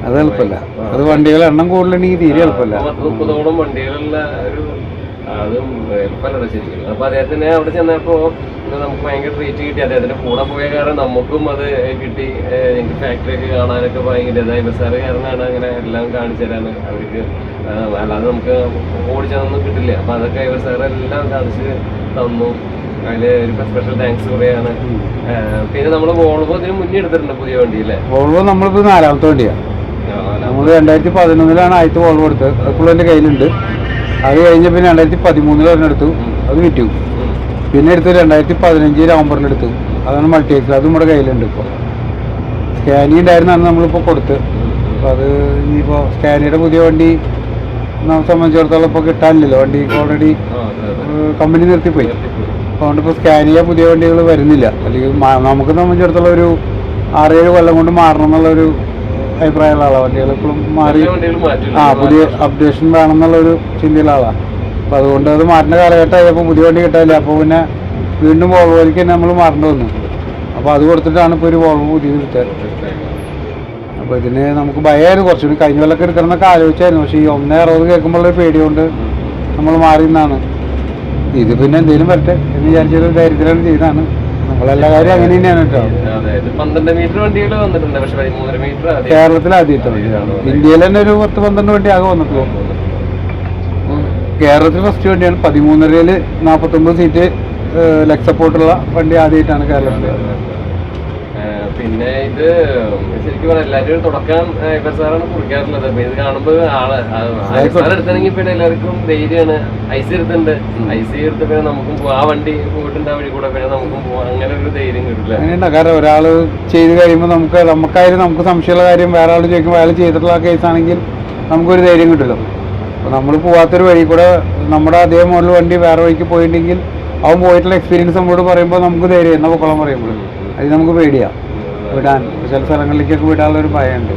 അത് എളുപ്പമല്ല. അത് വണ്ടികളുടെ എണ്ണം കൂടുതലുണ്ടെങ്കിൽ തീരെ എളുപ്പമല്ല. 30-ഓളം വണ്ടികളുള്ള ഒരു അതും എളുപ്പമല്ല ശരിക്കും. അപ്പൊ അദ്ദേഹത്തിന് അവിടെ ചെന്നപ്പോ നമുക്ക് ഭയങ്കര ട്രീറ്റ് കിട്ടി. അദ്ദേഹത്തിന്റെ കൂടെ പോയ കാരണം നമുക്കും അത് കിട്ടി. എനിക്ക് ഫാക്ടറിയൊക്കെ കാണാനൊക്കെ ഭയങ്കര ബസാറ് കാരണമാണ് അങ്ങനെ എല്ലാം കാണിച്ചു തരാൻ അവർക്ക്. അല്ലാതെ നമുക്ക് ഓടിച്ചതൊന്നും കിട്ടില്ല. അപ്പൊ അതൊക്കെ ബസാറെല്ലാം കാണിച്ച് തന്നു. അതില് ഒരു സ്പെഷ്യൽ താങ്ക്സ് പറയാണ്. പിന്നെ നമ്മള് വോൾവോ ഇതിന് മുന്നേ എടുത്തിട്ടുണ്ട് പുതിയ വണ്ടി അല്ലേ? വോൾവോ നമ്മളിപ്പോ 4ാമത്തെ വണ്ടിയാണ്. നമ്മൾ 2011 ആദ്യത്തെ വോൾവോ എടുത്തത്. അതിപ്പോൾ എൻ്റെ കയ്യിലുണ്ട്. അത് കഴിഞ്ഞ പിന്നെ 2013 ഒരെണ്ണെടുത്തു, അത് വിറ്റു. പിന്നെ എടുത്ത് 2015 നവംബറിലെടുത്തു. അതാണ് മൾട്ടിഎക്സ്. അതും നമ്മുടെ കയ്യിലുണ്ട്. ഇപ്പോൾ സ്കാനി ഉണ്ടായിരുന്നാണ് നമ്മളിപ്പോൾ കൊടുത്ത്. അപ്പോൾ അത് ഇനിയിപ്പോൾ സ്കാനിയുടെ പുതിയ വണ്ടി നമ്മളെ സംബന്ധിച്ചിടത്തോളം ഇപ്പോൾ കിട്ടാനില്ലല്ലോ. വണ്ടി ഓൾറെഡി കമ്പനി നിർത്തിപ്പോയി. അതുകൊണ്ട് ഇപ്പോൾ സ്കാനിയ പുതിയ വണ്ടികൾ വരുന്നില്ല. അല്ലെങ്കിൽ നമുക്ക് സംബന്ധിച്ചിടത്തോളം ഒരു 6-7 കൊല്ലം കൊണ്ട് മാറണം എന്നുള്ളൊരു അഭിപ്രായമുള്ള ആളാണ്. വണ്ടികൾ എപ്പോഴും മാറി പുതിയ അപ്ഡേഷൻ വേണം എന്നുള്ളൊരു ചിന്തയിലുള്ള ആളാണ്. അപ്പോൾ അതുകൊണ്ട് അത് മാറ്റുന്ന കാലഘട്ടമായപ്പോൾ പുതിയ വണ്ടി കിട്ടാനില്ല. അപ്പോൾ പിന്നെ വീണ്ടും വോൾവോയിലേക്ക് തന്നെ നമ്മൾ മാറേണ്ടി വന്നു. അപ്പോൾ അത് കൊടുത്തിട്ടാണ് ഇപ്പോൾ ഒരു വോൾവോ പുതിയത് എടുത്തത്. അപ്പോൾ ഇതിന് നമുക്ക് ഭയമായിരുന്നു. കുറച്ചുകൂടി കഴിഞ്ഞ കൊല്ലമൊക്കെ എടുക്കണമെന്നൊക്കെ ആലോചിച്ചായിരുന്നു. പക്ഷേ ഈ 1.60 കേൾക്കുമ്പോഴൊരു പേടിയുണ്ട് നമ്മൾ മാറി നിന്നാണ്. ഇത് പിന്നെ എന്തെങ്കിലും വരട്ടെ എന്ന് വിചാരിച്ചൊരു ധൈര്യത്തിലാണ് ചെയ്തതാണ്. നമ്മളെല്ലാ കാര്യം അങ്ങനെ തന്നെയാണ് കേട്ടോ. 12 മീറ്റർ വണ്ടികൾ വന്നിട്ടുണ്ട്. പക്ഷേ 13 മീറ്റർ കേരളത്തിൽ ആദ്യത്തെ വണ്ടിയാണ്. ഇന്ത്യയിൽ തന്നെ ഒരു 10-12 വണ്ടി ആകെ വന്നിട്ടുള്ളൂ. കേരളത്തിൽ ഫസ്റ്റ് വണ്ടിയാണ്. 13.5 49 സീറ്റ് ലെഗ് സപ്പോർട്ടുള്ള വണ്ടി ആദ്യമായിട്ടാണ് കേരളത്തിൽ. പിന്നെ ഇത് ശരിക്കും പറഞ്ഞാൽ എല്ലാവരും തുടക്കം സാറാണ് കുറിക്കാറുള്ളത്. അപ്പൊ ഇത് കാണുമ്പോൾ എടുത്തെങ്കിൽ പിന്നെ എല്ലാവർക്കും ധൈര്യമാണ്. ഐസി എടുത്തിട്ടുണ്ട്. ഐസി എടുത്ത് പിന്നെ നമുക്കും പോവാം. ആ വണ്ടി പോയിട്ടുണ്ട് ആ വഴി കൂടെ പിന്നെ നമുക്കും പോവാം. അങ്ങനെ ഒരു ധൈര്യം കിട്ടില്ല. അങ്ങനെയുണ്ടാ. കാരണം ഒരാൾ ചെയ്ത് കഴിയുമ്പോൾ നമുക്കായാലും നമുക്ക് സംശയമുള്ള കാര്യം വേറെ ആൾ ചോദിക്കുമ്പോൾ അയാൾ ചെയ്തിട്ടുള്ള കേസാണെങ്കിൽ നമുക്കൊരു ധൈര്യം കിട്ടില്ല. അപ്പോൾ നമ്മൾ പോവാത്തൊരു വഴി കൂടെ നമ്മുടെ അതേ മോഡൽ വണ്ടി വേറെ വഴിക്ക് പോയിട്ടുണ്ടെങ്കിൽ അവൻ പോയിട്ടുള്ള എക്സ്പീരിയൻസ് നമ്മളോട് പറയുമ്പോൾ നമുക്ക് ധൈര്യം എന്നാ പൊക്കോളം പറയുമ്പോൾ അത് നമുക്ക് പേടിയാണ് വിടാൻ. ചില സ്ഥലങ്ങളിലേക്കൊക്കെ വിടാനുള്ളൊരു ഭയമുണ്ട്.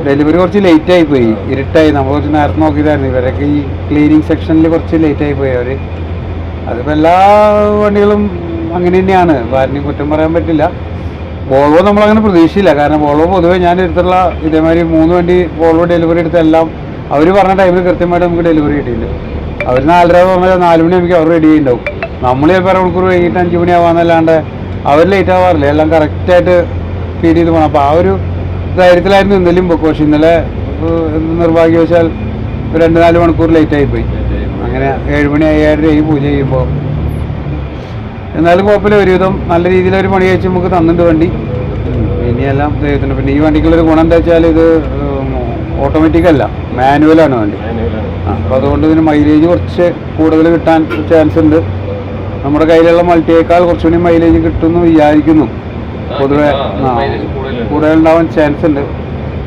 ഡെലിവറി കുറച്ച് ലേറ്റ് ആയി പോയി. ഇരുട്ടായി. നമ്മൾ കുറച്ച് നേരത്തെ നോക്കിയതായിരുന്നു. ഇവരൊക്കെ ഈ ക്ലീനിങ് സെക്ഷനിൽ കുറച്ച് ലേറ്റ് ആയി പോയി അവർ. അതിപ്പോൾ എല്ലാ വണ്ടികളും അങ്ങനെ തന്നെയാണ്. ആരെയും കുറ്റം പറയാൻ പറ്റില്ല. വോൾവോ നമ്മളങ്ങനെ പ്രതീക്ഷയില്ല. കാരണം വോൾവോ പൊതുവെ ഞാൻ എടുത്തുള്ള ഇതേമാതിരി 3 വണ്ടി വോൾവോ ഡെലിവറി എടുത്തെല്ലാം അവർ പറഞ്ഞ ടൈമിൽ കൃത്യമായിട്ട് നമുക്ക് ഡെലിവറി കിട്ടിയില്ല. അവർ 4:30 പറഞ്ഞാൽ 4 മണി നമുക്ക് അവർ റെഡി ആയിട്ടുണ്ടാവും. നമ്മൾ ചിലപ്പോൾ അരമണിക്കൂർ വൈകിട്ട് 5 മണി ആവാന്നല്ലാണ്ട് അവർ ലേറ്റ് ആവാറില്ല. എല്ലാം കറക്റ്റായിട്ട് ഫീഡ് ചെയ്ത് പോകണം. അപ്പോൾ ആ ഒരു ധൈര്യത്തിലായിരുന്നു ഇന്നലെയും പൊക്കും. പക്ഷെ ഇന്നലെ നിർഭാഗ്യവശാൽ 2-4 മണിക്കൂർ ലേറ്റ് ആയിപ്പോയി. അങ്ങനെ 7 മണി 7:30 പൂജ ചെയ്യുമ്പോൾ. എന്നാലും കുഴപ്പമില്ല. ഒരുവിധം നല്ല രീതിയിൽ ഒരു പണി കഴിച്ച് നമുക്ക് തന്നിട്ടുണ്ട് വണ്ടി. ഇനിയെല്ലാം ദൈവത്തിന്. പിന്നെ ഈ വണ്ടിക്കുള്ളൊരു ഗുണം എന്താ വെച്ചാൽ ഇത് ഓട്ടോമാറ്റിക് അല്ല, മാനുവലാണ് വണ്ടി. അപ്പോൾ അതുകൊണ്ട് ഇതിന് മൈലേജ് കുറച്ച് കൂടുതൽ കിട്ടാൻ ചാൻസ് ഉണ്ട്. നമ്മുടെ കയ്യിലുള്ള മൾട്ടിയേക്കാൾ കുറച്ചുകൂടി മൈലേജ് കിട്ടുമെന്ന് വിചാരിക്കുന്നു. പൊതുവെ കൂടുതലുണ്ടാവാൻ ചാൻസ് ഉണ്ട്.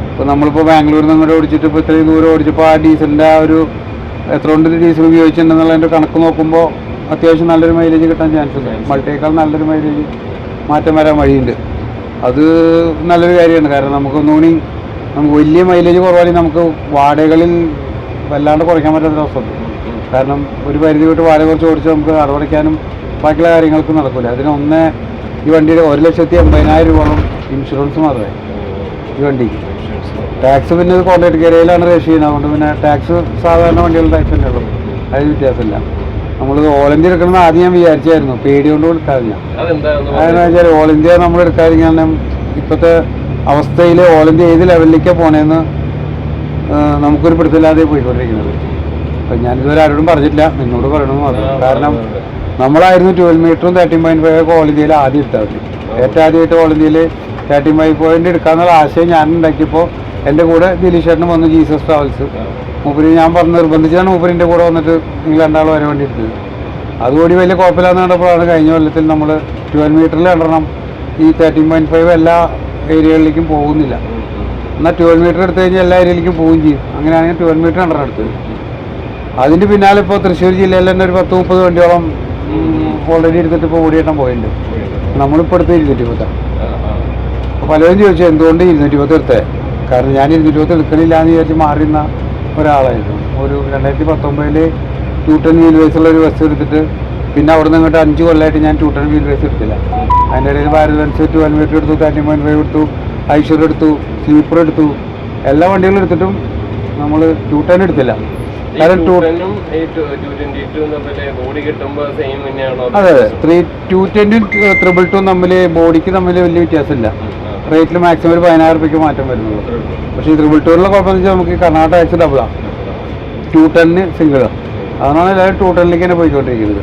ഇപ്പോൾ നമ്മളിപ്പോൾ ബാംഗ്ലൂരിൽ നിന്ന് ഇങ്ങോട്ട് ഓടിച്ചിട്ട് ഇപ്പോൾ ഇത്രയും ദൂരം ഓടിച്ചപ്പോൾ ആ ഡീസലിൻ്റെ ആ ഒരു എത്ര കൊണ്ട് ഡീസൽ ഉപയോഗിച്ചിട്ടുണ്ടെന്നുള്ളതിൻ്റെ കണക്ക് നോക്കുമ്പോൾ അത്യാവശ്യം നല്ലൊരു മൈലേജ് കിട്ടാൻ ചാൻസ് ഉണ്ട്. മൾട്ടിയേക്കാൾ നല്ലൊരു മൈലേജ് മാറ്റം വരാൻ വഴിയുണ്ട്. അത് നല്ലൊരു കാര്യമാണ്. കാരണം നമുക്കൊന്നുകൂടി നമുക്ക് വലിയ മൈലേജ് കുറവാണെങ്കിൽ നമുക്ക് വാടകകളിൽ വല്ലാണ്ട് കുറയ്ക്കാൻ പറ്റാത്തൊരവസ്ഥ. കാരണം ഒരു പരിധി വിട്ട് വാടക കുറച്ച് ഓടിച്ച് നമുക്ക് അടവടയ്ക്കാനും ബാക്കിയുള്ള കാര്യങ്ങൾക്ക് നടക്കില്ല. അതിന് ഈ വണ്ടിയുടെ 1,80,000 രൂപയോളം ഇൻഷുറൻസ് മാത്രമേ ഈ വണ്ടിക്ക്. ടാക്സ് പിന്നെ ഇത് കോൺട്രാക്ട് ഏരിയയിലാണ് രജിസ്റ്റർ ചെയ്യുന്നത്. അതുകൊണ്ട് പിന്നെ ടാക്സ് സാധാരണ വണ്ടികളുടെ ടാക്സ് തന്നെ ഉള്ളൂ. അതിന് വ്യത്യാസമില്ല. നമ്മൾ ഓൾ ഇന്ത്യ എടുക്കണമെന്ന് ആദ്യം ഞാൻ വിചാരിച്ചായിരുന്നു. പേടി കൊണ്ട് എടുക്കാറില്ല. അതെന്താ വെച്ചാൽ ഓൾ ഇന്ത്യ നമ്മൾ എടുക്കാതിരിക്കാൻ ഇപ്പോഴത്തെ അവസ്ഥയിൽ ഓൾ ഇന്ത്യ ഏത് ലെവലിലേക്കാണ് പോണേന്ന് നമുക്കൊരു പിടുത്തമില്ലാതെ പോയിക്കൊണ്ടിരിക്കുന്നത്. അപ്പം ഞാനിതുവരെ ആരോടും പറഞ്ഞിട്ടില്ല, നിന്നോട് പറയണമെന്ന് പറഞ്ഞു. കാരണം നമ്മളായിരുന്നു 12 മീറ്ററും 13.5 ഓൾ ഇന്ത്യയിൽ ആദ്യം എടുത്താൽ മതി. ഏറ്റവും ആദ്യമായിട്ട് ഓൾ ഇന്ത്യയിൽ 13.5 എടുക്കാന്നുള്ള ആശയം ഞാൻ ഉണ്ടാക്കിയപ്പോൾ എൻ്റെ കൂടെ ദിലീഷേട്ടന് വന്നു, ജീസസ് ട്രാവൽസ്. മൂപ്പര് ഞാൻ പറഞ്ഞ് നിർബന്ധിച്ചാണ് മൂപ്പരിൻ്റെ കൂടെ വന്നിട്ട് നിങ്ങൾ രണ്ടാൾ വരെ വേണ്ടി എടുത്തത്. അതുകൂടി വലിയ കുഴപ്പമില്ലാന്ന് കണ്ടപ്പോഴാണ് കഴിഞ്ഞ കൊല്ലത്തിൽ നമ്മൾ 12 മീറ്ററിൽ രണ്ടെണ്ണം ഈ 13.5 എല്ലാ ഏരിയകളിലേക്കും പോകുന്നില്ല. എന്നാൽ 12 മീറ്റർ എടുത്തു കഴിഞ്ഞാൽ എല്ലാ ഏരിയയിലേക്കും പോവുകയും ചെയ്യും. അങ്ങനെയാണെങ്കിൽ 12 മീറ്റർ രണ്ടെണ്ണം എടുത്തത്. അതിൻ്റെ പിന്നാലെ ഇപ്പോൾ തൃശ്ശൂർ ജില്ലയിൽ തന്നെ ഒരു 10-30 വണ്ടിയോളം ഓൾറെഡി എടുത്തിട്ട് ഇപ്പോൾ ഓടിയേട്ടൻ പോയിട്ടുണ്ട്. നമ്മളിപ്പോൾ എടുത്ത് 220. അപ്പോൾ പലരും ചോദിച്ചു എന്തുകൊണ്ട് 220 എടുത്തത്. കാരണം ഞാൻ 220 എടുക്കണില്ല എന്ന് വിചാരിച്ച് മാറിയുന്ന ഒരാളായിരുന്നു. ഒരു 2019 210 വീൽ ബേസുള്ള ഒരു ബസ് എടുത്തിട്ട് പിന്നെ അവിടെ നിന്ന് ഇങ്ങോട്ട് 5 കൊല്ലമായിട്ട് ഞാൻ 210 വീൽ ബേസ് എടുത്തില്ല. അതിൻ്റെ ഇടയിൽ ഭാരത് ബെൻസ് 12 മീറ്റർ എടുത്തു, 13.5 എടുത്തു, ഐശ്വർ എടുത്തു, സ്ലീപ്പർ എടുത്തു, എല്ലാ വണ്ടികളും എടുത്തിട്ടും നമ്മൾ 210 എടുത്തില്ല. കാരണം അതെ 220 222 തമ്മിൽ ബോഡിക്ക് തമ്മിൽ വലിയ വ്യത്യാസമില്ല. റേറ്റിൽ മാക്സിമം ഒരു 10,000 രൂപയ്ക്ക് മാറ്റം വരുന്നുള്ളൂ. പക്ഷേ ഈ 222 കുഴപ്പമെന്ന് വെച്ചാൽ നമുക്ക് കർണാടക ടാക്സ് ഡബിളാണ്, 210 സിംഗിളാണ്. അതാണ് എല്ലാവരും 210ലേക്ക് തന്നെ പോയിക്കൊണ്ടിരിക്കുന്നത്.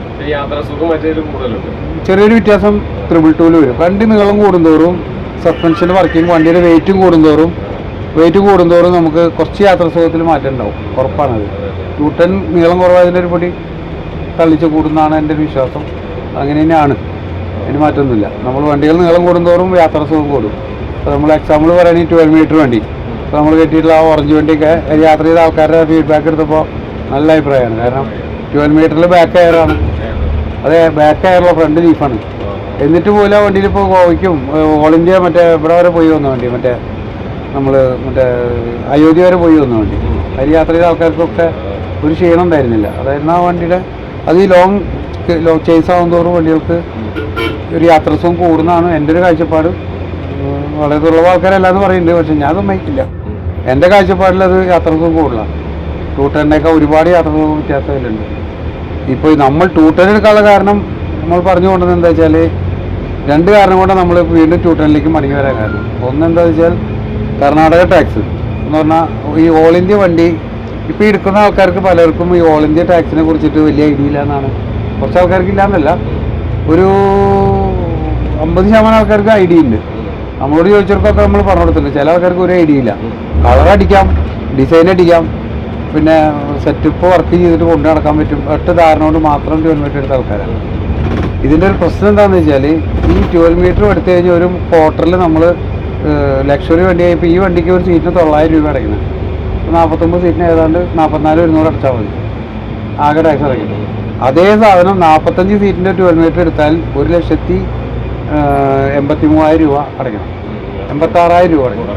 ചെറിയൊരു വ്യത്യാസം 222 വരും. വണ്ടി നീളം കൂടുന്തോറും സസ്പെൻഷൻ്റെ വർക്കിംഗ്, വണ്ടിയുടെ വെയിറ്റും കൂടുന്തോറും നമുക്ക് കുറച്ച് യാത്രാസുഖത്തിൽ മാറ്റം ഉണ്ടാവും, ഉറപ്പാണത്. 210 നീളം കുറവായതിൻ്റെ ഒരു പൊടി തള്ളിച്ച് കൂടുന്നതാണ് എൻ്റെ ഒരു വിശ്വാസം. അങ്ങനെ തന്നെയാണ്, അതിന് മാറ്റമൊന്നുമില്ല. നമ്മൾ വണ്ടികൾ നീളം കൂടുന്തോറും യാത്രാസുഖം കൂടും. അപ്പോൾ നമ്മൾ എക്സാമ്പിൾ പറയുകയാണെങ്കിൽ 12 മീറ്റർ വണ്ടി ഇപ്പോൾ നമ്മൾ കെട്ടിയിട്ടുള്ള ആ ഓറഞ്ച് വണ്ടിയൊക്കെ യാത്ര ചെയ്ത ആൾക്കാരുടെ ഫീഡ്ബാക്ക് എടുത്തപ്പോൾ നല്ല അഭിപ്രായമാണ്. കാരണം 12 മീറ്ററിൽ ബാക്ക് എയറാണ്, അതെ ബാക്ക് എയറുള്ള ഫ്രണ്ട് ലീഫാണ്. എന്നിട്ട് പോലും ആ വണ്ടിയിൽ ഇപ്പോൾ ഗോവയ്ക്കും ഓൾ ഇന്ത്യ മറ്റേ ഇവിടെ വരെ പോയി വന്ന വണ്ടി, മറ്റേ നമ്മൾ മറ്റേ അയോധ്യ വരെ പോയി വന്ന വണ്ടി. അതിൽ യാത്ര ചെയ്ത ആൾക്കാർക്കൊക്കെ ഒരു ക്ഷീണം ഉണ്ടായിരുന്നില്ല. അതായിരുന്നു ആ വണ്ടിയുടെ അത് ഈ ലോങ് ചേസ് ആകും തോറും വണ്ടികൾക്ക് ഒരു യാത്രസുഖം കൂടുന്നതാണ് എൻ്റെ ഒരു കാഴ്ചപ്പാട്. വളരെ ദുർലഭ ആൾക്കാരല്ലാന്ന് പറയുന്നുണ്ട്, പക്ഷെ ഞാൻ സമ്മതിക്കില്ല. എൻ്റെ കാഴ്ചപ്പാടിൽ അത് യാത്രസുഖം കൂടുതലാണ്. 210 ഒരുപാട് യാത്രസുഖം വ്യത്യാസത്തിലുണ്ട്. ഇപ്പോൾ നമ്മൾ 210 എടുക്കാനുള്ള കാരണം നമ്മൾ പറഞ്ഞു കൊണ്ടത് എന്താ വെച്ചാൽ 2 കാരണം കൊണ്ടാണ് നമ്മൾ വീണ്ടും 210ലേക്ക് മടങ്ങി വരാൻ കാരണം. ഒന്നെന്താണെന്ന് വെച്ചാൽ കർണാടക ടാക്സ് എന്ന് പറഞ്ഞാൽ ഈ ഓൾ ഇന്ത്യ വണ്ടി ഇപ്പോൾ എടുക്കുന്ന ആൾക്കാർക്ക് പലർക്കും ഈ ഓൾ ഇന്ത്യ ടാക്സിനെ കുറിച്ചിട്ട് വലിയ ഐഡിയ ഇല്ല എന്നാണ്. കുറച്ച് ആൾക്കാർക്ക് ഇല്ലയെന്നല്ല, ഒരു 50% ആൾക്കാർക്ക് ഐഡിയ ഉണ്ട്. നമ്മളോട് ചോദിച്ചവർക്കൊക്കെ നമ്മൾ പറഞ്ഞു കൊടുത്തിട്ടുണ്ട്. ചില ആൾക്കാർക്ക് ഒരു ഐഡിയ ഇല്ല. കളർ അടിക്കാം, ഡിസൈൻ അടിക്കാം, പിന്നെ സെറ്റപ്പ് വർക്ക് ചെയ്തിട്ട് കൊണ്ടു നടക്കാൻ പറ്റും. 8 ധാരണ കൊണ്ട് മാത്രം 12 മീറ്റർ എടുത്ത ആൾക്കാരാണ്. ഇതിൻ്റെ ഒരു പ്രശ്നം എന്താണെന്ന് വെച്ചാൽ ഈ 12 മീറ്റർ എടുത്തു കഴിഞ്ഞാൽ ഒരു ക്വാർട്ടറിൽ നമ്മൾ ലക്ഷറി വണ്ടിയായി ഇപ്പോൾ ഈ വണ്ടിക്ക് ഒരു സീറ്റിന് 900 രൂപ അടയ്ക്കുന്നത്. 49 സീറ്റിന് ഏതാണ്ട് 44,100 അടച്ചാൽ മതി ആകെ ടാക്സ് അടയ്ക്കുന്നത്. അതേ സാധനം 45 സീറ്റിൻ്റെ 12 മീറ്റർ എടുത്താൽ 1,83,000 രൂപ അടയ്ക്കണം, 86,000 രൂപ അടയ്ക്കണം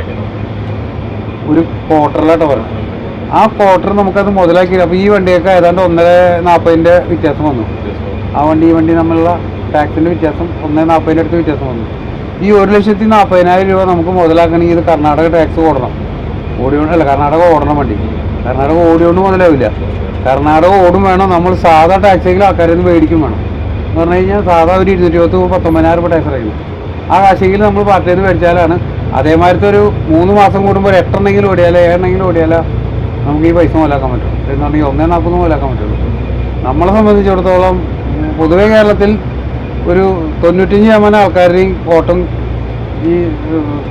ഒരു ക്വാർട്ടറിലായിട്ട് പറയണം. ആ ക്വാർട്ടർ നമുക്കത് മുതലാക്കി. അപ്പോൾ ഈ വണ്ടിയൊക്കെ ഏതാണ്ട് 1,40,000 വ്യത്യാസം വന്നു. ആ വണ്ടി ഈ വണ്ടി തമ്മിലുള്ള ടാക്സിൻ്റെ വ്യത്യാസം 1,40,000 അടുത്ത് വ്യത്യാസം വന്നു. ഈ 1,40,000 രൂപ നമുക്ക് മുതലാക്കണമെങ്കിൽ ഇത് കർണാടക ടാക്സ് ഓടണം. ഓടിയോണ്ടല്ല, കർണാടക ഓടണം വണ്ടി. കർണാടക ഓടിയോണ്ട് മുതലാവില്ല. കർണാടക ഓടും വേണം, നമ്മൾ സാധാ ടാക്സിയെങ്കിലും ആൾക്കാരിൽ നിന്ന് മേടിക്കും വേണം. എന്ന് പറഞ്ഞു കഴിഞ്ഞാൽ സാധാ ഒരു 220-19,000 രൂപ ടാക്സ് അടയ്ക്കണം. ആ കാശെങ്കിലും നമ്മൾ പാർട്ടിയിൽ നിന്ന് മേടിച്ചാലാണ്. അതേമാതിരത്തെ ഒരു 3 മാസം കൂടുമ്പോൾ ഒരു 8 എണ്ണെങ്കിലും ഓടിയാലോ 7 എണ്ണെങ്കിലും ഓടിയാലോ നമുക്ക് ഈ പൈസ മുതലാക്കാൻ പറ്റും. എന്ന് പറഞ്ഞാൽ 1,40,000 മുതലാക്കാൻ പറ്റുള്ളൂ. നമ്മളെ സംബന്ധിച്ചിടത്തോളം പൊതുവെ കേരളത്തിൽ ഒരു 95% ആൾക്കാരുടെയും ഓട്ടം ഈ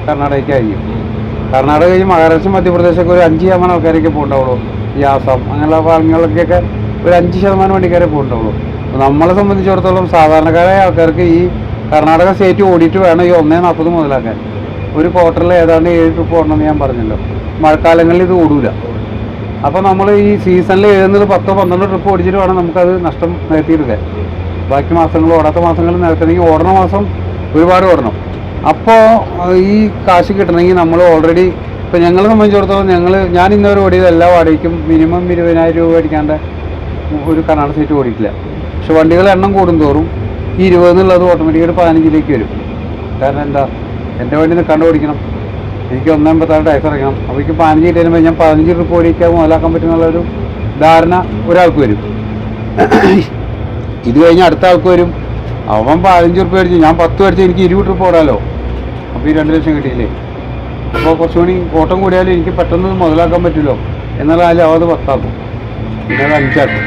കർണാടകയ്ക്കായിരിക്കും. കർണാടക കഴിഞ്ഞ് മഹാരാഷ്ട്ര മധ്യപ്രദേശൊക്കെ ഒരു 5% ആൾക്കാരൊക്കെ പോകുന്നുണ്ടാവുള്ളൂ. ഈ ആസാം അങ്ങനെയുള്ള ഭാഗങ്ങളിലേക്കൊക്കെ ഒരു 5% വണ്ടിക്കാരെ പോകുന്നുണ്ടാവുള്ളൂ. നമ്മളെ സംബന്ധിച്ചിടത്തോളം സാധാരണക്കാരായ ആൾക്കാർക്ക് ഈ കർണാടക സ്റ്റേറ്റ് ഓടിയിട്ട് വേണം ഈ 1,40,000 മുതലാക്കാൻ. ഒരു ക്വാർട്ടറിൽ ഏതാണ്ട് 7 ട്രിപ്പ് ഓടണമെന്ന് ഞാൻ പറഞ്ഞല്ലോ. മഴക്കാലങ്ങളിൽ ഇത് ഓടൂല. അപ്പോൾ നമ്മൾ ഈ സീസണിൽ 7-10-12 ട്രിപ്പ് ഓടിച്ചിട്ട് വേണം നമുക്കത് നഷ്ടം നികത്തിയെടുക്കാൻ. ബാക്കി മാസങ്ങൾ ഓടാത്ത മാസങ്ങൾ നികത്തണമെങ്കിൽ ഓടണ മാസം ഒരുപാട് ഓടണം. അപ്പോൾ ഈ കാശ് കിട്ടണമെങ്കിൽ നമ്മൾ ഓൾറെഡി ഇപ്പോൾ ഞങ്ങളെ സംബന്ധിച്ചിടത്തോളം ഞാൻ ഇന്നവരെ ഓടിയത് എല്ലാ വാടകയ്ക്കും മിനിമം 20,000 രൂപ അടിക്കാണ്ട് ഒരു കർണാടക സീറ്റ് ഓടിയിട്ടില്ല. പക്ഷെ വണ്ടികളുടെ എണ്ണം കൂടുന്തോറും ഈ 20 എന്നുള്ളത് ഓട്ടോമാറ്റിക്കായിട്ട് 15ലേക്ക് വരും. കാരണം എന്താ, എൻ്റെ വണ്ടി നിൽക്കാണ്ട് ഓടിക്കണം, എനിക്ക് 1,86 ടാക്സ് അടയ്ക്കണം. അപ്പോൾ എനിക്ക് 15 കിട്ടുമ്പോൾ ഞാൻ 15 ട്രിപ്പ് ഓടിക്കാൻ മുതലാക്കാൻ പറ്റുന്നുള്ളൊരു ധാരണ ഒരാൾക്ക് വരും. ഇത് കഴിഞ്ഞ് അടുത്ത ആൾക്ക് വരും, അവൻ 15 ട്രിപ്പ് അടിച്ചു, ഞാൻ 10 അടിച്ച് എനിക്ക് 20 ട്രിപ്പ് ഓടാലോ. അപ്പോൾ ഈ 2 ലക്ഷം കിട്ടിയില്ലേ. അപ്പോൾ കുറച്ചുകൂടി ഓട്ടം കൂടിയാലും എനിക്ക് പെട്ടെന്ന് മുതലാക്കാൻ പറ്റുമല്ലോ എന്നാലും അവത് 10 ആക്കും, പിന്നെ അത് 5 ആക്കും.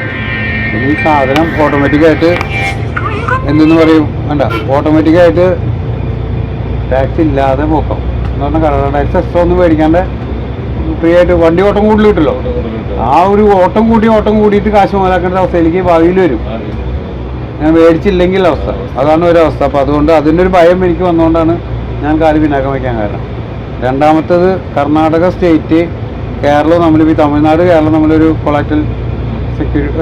പിന്നെ ഈ സാധനം ഓട്ടോമാറ്റിക്കായിട്ട് എന്തെന്ന് പറയും വേണ്ട, ഓട്ടോമാറ്റിക്കായിട്ട് ടാക്സ് ഇല്ലാതെ പോക്കാം എന്ന് പറഞ്ഞാൽ കർണാടക ടാക്സ് എക്സ്ട്രാ ഒന്നും മേടിക്കാണ്ട് ഫ്രീ ആയിട്ട് വണ്ടി ഓട്ടം കൂടുതൽ കിട്ടുമല്ലോ. ആ ഒരു ഓട്ടം കൂടിയിട്ട് കാശ് മുതലാക്കേണ്ട അവസ്ഥയിലേക്ക് ഭാവിയിൽ വരും. ഞാൻ മേടിച്ചില്ലെങ്കിൽ അവസ്ഥ അതാണ് ഒരവസ്ഥ. അപ്പോൾ അതുകൊണ്ട് അതിൻ്റെ ഒരു ഭയം എനിക്ക് വന്നുകൊണ്ടാണ് ഞാൻ കാല് പിന്നാക്കം വയ്ക്കാൻ കാരണം. രണ്ടാമത്തത് കർണാടക സ്റ്റേറ്റ് കേരളം നമ്മളിപ്പോൾ തമിഴ്നാട് കേരളം നമ്മളൊരു കൊളാറ്റൽ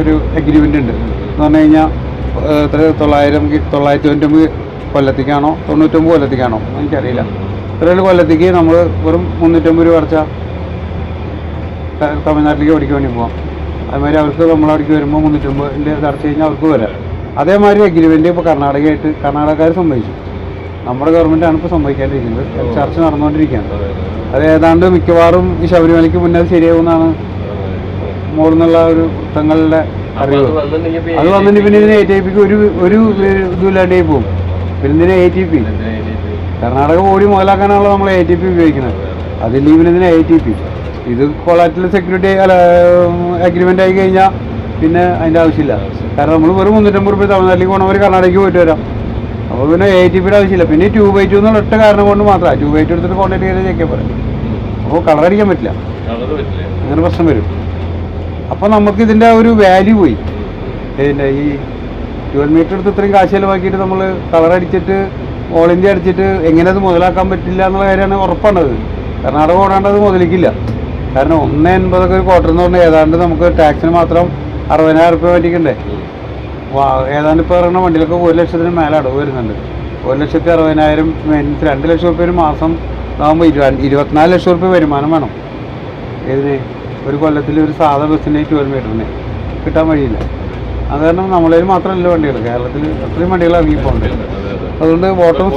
ഒരു എഗ്രിമെൻ്റ് ഉണ്ട് എന്ന് പറഞ്ഞു കഴിഞ്ഞാൽ എത്ര 999 കൊല്ലത്തേക്കാണോ 99 കൊല്ലത്തേക്കാണോ എനിക്കറിയില്ല. ഇത്രയും കൊല്ലത്തേക്ക് നമ്മൾ വെറും 350 രൂപ അടച്ചാൽ തമിഴ്നാട്ടിലേക്ക് ഓടിക്കാൻ വേണ്ടി പോകാം. അതുമാതിരി അവർക്ക് നമ്മളവിടേക്ക് വരുമ്പോൾ 350 ഇത് അടച്ചു കഴിഞ്ഞാൽ അവർക്ക് വരാം. അതേമാതിരി എഗ്രിമെൻ്റ് ഇപ്പോൾ കർണാടകക്കാർ സമ്മതിച്ചു. നമ്മുടെ ഗവൺമെൻറ്റാണ് ഇപ്പോൾ സമ്മതിക്കാണ്ടിരിക്കുന്നത്. ചർച്ച നടന്നുകൊണ്ടിരിക്കുകയാണ്. അത് ഏതാണ്ട് മിക്കവാറും ഈ ശബരിമലയ്ക്ക് മുന്നേ ശരിയാവുമെന്നാണ് മോളിൽ നിന്നുള്ള ഒരു വൃത്തങ്ങളുടെ അറിവ്. അത് വന്നിട്ട് പിന്നെ ഇതിന് ATP ഒരു ഇതുമില്ലാണ്ടായി പോകും. പിന്നെ ഇതിന് ATP കർണാടക ബോഡി മുതലാക്കാനാണല്ലോ നമ്മൾ ATP ഉപയോഗിക്കുന്നത്. അതില്ലെങ്കിൽ പിന്നെ ഇതിന് ATP ഇത് കൊളാറ്റൽ സെക്യൂരിറ്റി അഗ്രിമെൻ്റ് ആയി കഴിഞ്ഞാൽ പിന്നെ അതിൻ്റെ ആവശ്യമില്ല. കാരണം നമ്മൾ വെറും 350 രൂപ തമിഴ്നാട്ടിലേക്ക് പോകണവർ കർണാടകയ്ക്ക് പോയിട്ട് വരാം. അപ്പോൾ പിന്നെ ATPയുടെ ആവശ്യമില്ല. പിന്നെ 2/2 എന്നുള്ള ഒറ്റ കാരണം കൊണ്ട് മാത്രമാണ് 2/2 എടുത്തിട്ട് കോൺടാക്ട് ചെയ്ത് ചെക്കാൻ പറയും. അപ്പോൾ കളർ അടിക്കാൻ പറ്റില്ല, അങ്ങനെ പ്രശ്നം വരും. അപ്പോൾ നമുക്ക് ഇതിൻ്റെ ഒരു വാല്യൂ പോയി. ഇതിൻ്റെ ഈ 12 മീറ്റർ എടുത്ത് ഇത്രയും കാശ് ചിലവാക്കിയിട്ട് നമ്മൾ കളർ അടിച്ചിട്ട് ഓൾ ഇന്ത്യ അടിച്ചിട്ട് എങ്ങനെ അത് മുതലാക്കാൻ പറ്റില്ല എന്നുള്ള കാര്യമാണ് ഉറപ്പാണത്. കർണാടക ഓടാണ്ടത് മുതലിക്കില്ല. കാരണം 1.80 ഒരു ക്വാർട്ടർ എന്ന് പറഞ്ഞാൽ ഏതാണ്ട് നമുക്ക് ടാക്സിന് മാത്രം 60,000 രൂപ പറ്റിക്കണ്ടേ. ഏതാണ്ട് ഇപ്പോൾ പറയുന്ന വണ്ടികൾക്ക് 1 ലക്ഷത്തിന് മേലെ അടവ് വരുന്നുണ്ട്. 1,60,000 മീൻസ് 2 ലക്ഷം രൂപ ഒരു മാസം ആകുമ്പോൾ 24 ലക്ഷം രൂപ വരുമാനം വേണം. ഇതിന് ഒരു കൊല്ലത്തിൽ ഒരു സാധാ ബസ്സിന് 12 മീറ്ററിന് കിട്ടാൻ വഴിയില്ല. അത് കാരണം നമ്മളതിൽ മാത്രമല്ല വണ്ടികൾ, കേരളത്തിൽ അത്രയും വണ്ടികൾ ഇറങ്ങിപ്പോകുന്നുണ്ട്. അതുകൊണ്ട് ഓട്ടം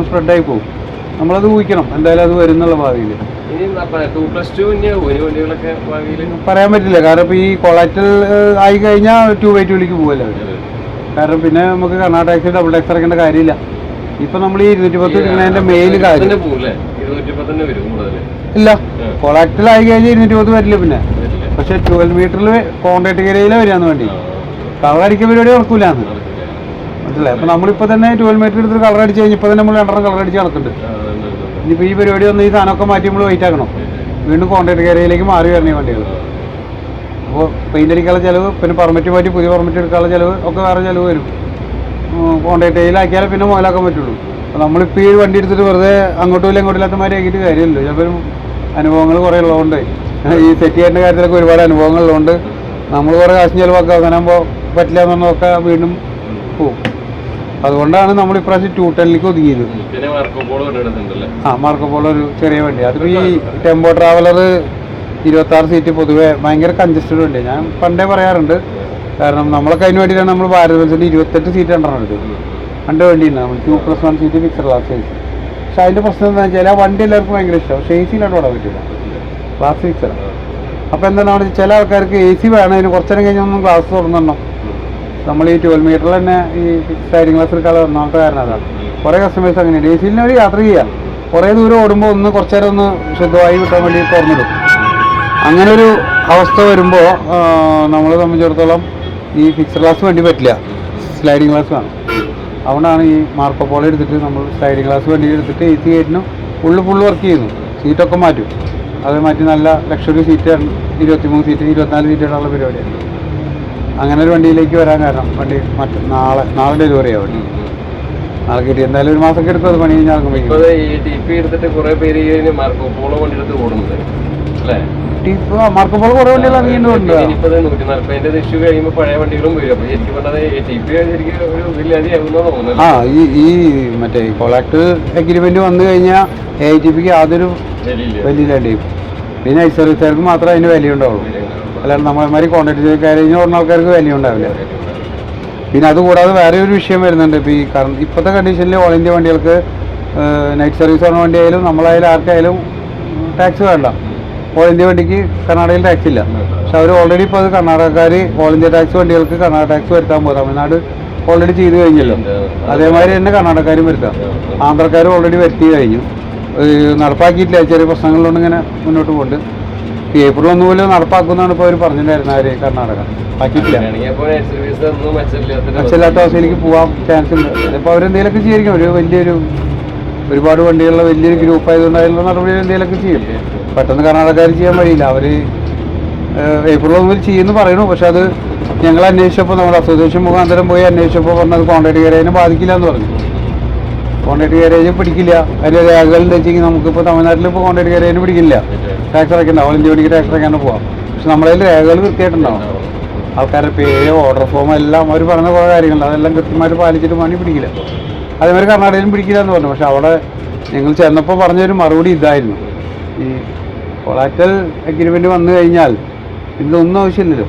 സ്പ്രെഡായി പോകും. നമ്മളത് ഊഹിക്കണം എന്തായാലും അത് വരുന്നുള്ള ഭാവിയിൽ. പറയാൻ പറ്റില്ല. കാരണം ഇപ്പോൾ ഈ കൊളാറ്റൽ ആയി കഴിഞ്ഞാൽ 2/2 പോകുമല്ലോ. കാരണം പിന്നെ നമുക്ക് കർണാടക ടാക്സി ഡബിൾ ടാക്സ് ഇറക്കേണ്ട കാര്യമില്ല. ഇപ്പം നമ്മൾ ഈ 210 എടുക്കുന്നതിൻ്റെ മെയിൻ കാര്യം ഇല്ല. കൊളാറ്റൽ ആയി കഴിഞ്ഞാൽ 210 വരില്ല പിന്നെ. പക്ഷെ 12 മീറ്ററിൽ കോൺട്രാക്ട് ഏരിയയിലെ വരികയെന്ന് വേണ്ടി കളർ അടിക്കാൻ പരിപാടി നടക്കൂലെന്ന് മനസ്സിലായി. അപ്പോൾ നമ്മളിപ്പോൾ തന്നെ 12 മീറ്റർ എടുത്തിട്ട് കളർ അടിച്ച് കഴിഞ്ഞാൽ ഇപ്പോൾ തന്നെ നമ്മൾ 2 കളർ അടിച്ച് നടക്കുന്നുണ്ട്. ഇനിയിപ്പോൾ ഈ പരിപാടി വന്ന് ഈ സാധനമൊക്കെ മാറ്റി നമ്മൾ വെയിറ്റ് ആക്കണം. വീണ്ടും കോൺട്രാക്ട് ഏരിയയിലേക്ക് മാറി വരണേ വണ്ടികൾ. അപ്പോൾ പെയിൻ്റ് അടിക്കാനുള്ള ചിലവ്, പിന്നെ പെർമിറ്റ് മാറ്റി പുതിയ പെർമിറ്റ് എടുക്കാനുള്ള ചിലവ് ഒക്കെ വേറെ ചിലവ് വരും. കോൺട്രാക്ട് ഏരിയയിലാക്കിയാലേ പിന്നെ മുതലാക്കാൻ പറ്റുള്ളൂ. അപ്പോൾ നമ്മളിപ്പോൾ ഈ വണ്ടി എടുത്തിട്ട് വെറുതെ അങ്ങോട്ടും ഇല്ല ഇങ്ങോട്ടും ഇല്ലാത്ത മാതിരി ആക്കിയിട്ട് കാര്യമില്ലല്ലോ. ചിലപ്പോൾ അനുഭവങ്ങൾ കുറേ ഉള്ളതുകൊണ്ട് ഈ സെറ്റ് ചെയ്യുന്ന കാര്യത്തിലൊക്കെ ഒരുപാട് അനുഭവങ്ങൾ ഉള്ളതുകൊണ്ട് നമ്മൾ കുറേ കാശ് ചിലവാക്കുക അവസാനാകുമ്പോൾ പറ്റില്ല എന്നുള്ളതൊക്കെ വീണ്ടും പോകും. അതുകൊണ്ടാണ് നമ്മൾ ഇപ്രാവശ്യം 210ലേക്ക് ഒതുങ്ങിയത്. മാർക്കോ പോളോ ഒരു ചെറിയ വണ്ടി. അതിപ്പോൾ ഈ ടെമ്പോ ട്രാവലർ 26 സീറ്റ് പൊതുവെ ഭയങ്കര കൺജസ്റ്റഡ് വണ്ടിയാണ്. ഞാൻ പണ്ടേ പറയാറുണ്ട്. കാരണം നമ്മളൊക്കെ അതിന് വേണ്ടിയിട്ടാണ് നമ്മൾ ഭാരത് ബസ്സിൻ്റെ 28 സീറ്റ് എടുത്തത്. രണ്ട് വണ്ടിയുണ്ട് നമ്മൾ 2+1 സീറ്റ് ഫിക്സഡ് ക്ലാസ് സൈസ്. പക്ഷേ അതിൻ്റെ പ്രശ്നം എന്താണെന്ന് വെച്ചാൽ ആ വണ്ടി എല്ലാവർക്കും ഭയങ്കര ഇഷ്ടമാണ്. പക്ഷേ AC ഇല്ലാണ്ട് ഓടാൻ പറ്റില്ല, ക്ലാസ് ഫിക്സഡാണ്. അപ്പോൾ എന്താണ് ചില ആൾക്കാർക്ക് AC വേണം, അതിന് കുറച്ചേരം കഴിഞ്ഞൊന്നും ക്ലാസ് തുറന്നിടണം. നമ്മൾ ഈ 12 മീറ്ററിൽ തന്നെ ഈ സ്ലൈഡിംഗ് ക്ലാസ് എടുക്കാതെ ഒന്നാമത്തെ കാരണം അതാണ്. കുറേ കസ്റ്റമേഴ്സ് അങ്ങനെയുണ്ട്. AC ഒരു യാത്ര ചെയ്യാം, കുറേ ദൂരം ഓടുമ്പോൾ കുറച്ച് നേരം ഒന്ന് ശുദ്ധമായി കിട്ടാൻ വേണ്ടി തുറന്നിടും. അങ്ങനെ ഒരു അവസ്ഥ വരുമ്പോൾ നമ്മളെ സംബന്ധിച്ചിടത്തോളം ഈ ഫിക്സഡ് ക്ലാസ് വേണ്ടി പറ്റില്ല, സ്ലൈഡിംഗ് ക്ലാസ് വേണം. അതുകൊണ്ടാണ് ഈ മാർക്കോ പോളോ എടുത്തിട്ട് നമ്മൾ സ്ലൈഡിംഗ് ക്ലാസ് വണ്ടി എടുത്തിട്ട് AC കയറ്റിനും ഫുള്ള് വർക്ക് ചെയ്യുന്നു. സീറ്റൊക്കെ മാറ്റും. അത് മാറ്റി നല്ല ലക്ഷറി സീറ്റ് 23 സീറ്റ് 24 സീറ്റ് ഇടാനുള്ള പരിപാടിയാണ്. അങ്ങനെ ഒരു വണ്ടിയിലേക്ക് വരാൻ കാരണം വണ്ടി നാളെ ഡെലിവറി ആവും. വണ്ടി നാളെ കിട്ടി എന്തായാലും ഒരു മാസമൊക്കെ എടുക്കും. അത് പണി കഴിഞ്ഞാൽ മാർക്കോ പോളോ കുറേ വണ്ടികൾ ഇറങ്ങിയിട്ടുണ്ട്. ഈ മറ്റേ കോളാക്ട് എഗ്രിമെന്റ് വന്നു കഴിഞ്ഞാൽ ATPക്ക് യാതൊരു വലിയ. പിന്നെ ഐ സർവീസുകാർക്ക് മാത്രമേ അതിന് വില ഉണ്ടാവുള്ളൂ. അല്ലാണ്ട് നമ്മളമാതിരി കോൺട്രാക്ട് ചെയ്ത് കഴിഞ്ഞ ഓടുന്ന ആൾക്കാർക്ക് വില ഉണ്ടാവില്ല. പിന്നെ അതുകൂടാതെ വേറെ ഒരു വിഷയം വരുന്നുണ്ട്. ഇപ്പോൾ ഈ ഇപ്പോഴത്തെ കണ്ടീഷനിൽ ഓൾ ഇന്ത്യ വണ്ടികൾക്ക് നൈറ്റ് സർവീസ് പറഞ്ഞ വണ്ടി ആയാലും നമ്മളായാലും ആർക്കായാലും ടാക്സ് വേണ്ട. ഓൾ ഇന്ത്യ വണ്ടിക്ക് കർണാടകയിൽ ടാക്സ് ഇല്ല. പക്ഷെ അവർ ഓൾറെഡി ഇപ്പോൾ അത് കർണാടകക്കാർ ഓൾ ഇന്ത്യ ടാക്സ് വണ്ടികൾക്ക് കർണാടക ടാക്സ് വരുത്താൻ പോകും. തമിഴ്നാട് ഓൾറെഡി ചെയ്ത് കഴിഞ്ഞല്ലോ. അതേമാതിരി തന്നെ കർണാടകക്കാരും വരുത്താം. ആന്ധ്രക്കാരും ഓൾറെഡി വരുത്തി കഴിഞ്ഞു. നടപ്പാക്കിയിട്ടില്ല, ചെറിയ പ്രശ്നങ്ങളിലൊന്നും ഇങ്ങനെ മുന്നോട്ട് പോകുന്നുണ്ട്. ഏപ്രിൽ 1 മുതൽ നടപ്പാക്കുമെന്നാണ് ഇപ്പോൾ അവർ പറഞ്ഞിട്ടുണ്ടായിരുന്നത്. അവർ കർണാടക ആക്കിയിട്ടില്ല. മെച്ചമില്ലാത്ത അവസ്ഥയിലേക്ക് പോകാൻ ചാൻസ് ഉണ്ട്. അതിപ്പോൾ അവരെന്തെങ്കിലുമൊക്കെ ചെയ്തിരിക്കും. ഒരുപാട് വണ്ടികളുള്ള വലിയൊരു ഗ്രൂപ്പ് ആയതുകൊണ്ട് അതിനുള്ള നടപടികൾ എന്തെങ്കിലുമൊക്കെ ചെയ്യും. പെട്ടെന്ന് കർണാടകക്കാർ ചെയ്യാൻ വഴിയില്ല. അവർ ഏപ്രിൽ 1 ചെയ്യുമെന്ന് പറയുന്നു. പക്ഷെ അത് ഞങ്ങൾ അന്വേഷിച്ചപ്പോൾ നമ്മൾ അസോസിയേഷൻ മുഖാന്തരം പോയി അന്വേഷിച്ചപ്പോൾ പറഞ്ഞത് കോൺട്രാക്ട് ഗാരേജിനെ ബാധിക്കില്ല എന്ന് പറഞ്ഞു. കോൺട്രാക്ട് ഗാരേജ് പിടിക്കില്ല. അതിൻ്റെ രേഖകളുടെ വെച്ചെങ്കിൽ നമുക്കിപ്പോൾ തമിഴ്നാട്ടിൽ ഇപ്പോൾ കോൺട്രാക്ട് ഗാരേജിന് പിടിക്കില്ല. ടാക്സ് അടയ്ക്കണ്ട, ഓൾ ഇന്ത്യ വഴിക്ക് ടാക്സ് അടയ്ക്കാണ്ട് പോവാം. പക്ഷെ നമ്മളതിൽ രേഖകൾ കൃത്യമായിട്ടുണ്ടാവും. ആൾക്കാരുടെ പേര്, ഓർഡർ ഫോം എല്ലാം അവർ പറഞ്ഞ കുറേ കാര്യങ്ങളുണ്ട്. അതെല്ലാം കൃത്യമായിട്ട് പാലിച്ചിട്ട് വേണ്ടി പിടിക്കില്ല. അതേമാതിരി കർണാടകയിലും പിടിക്കില്ല എന്ന് പറഞ്ഞു. പക്ഷെ അവിടെ ഞങ്ങൾ ചെന്നപ്പോൾ പറഞ്ഞൊരു മറുപടി ഇതായിരുന്നു, ഈ കൊളാറ്റൽ അഗ്രിമെൻറ്റ് വന്നു കഴിഞ്ഞാൽ ഇതിലൊന്നും ആവശ്യമില്ലല്ലോ.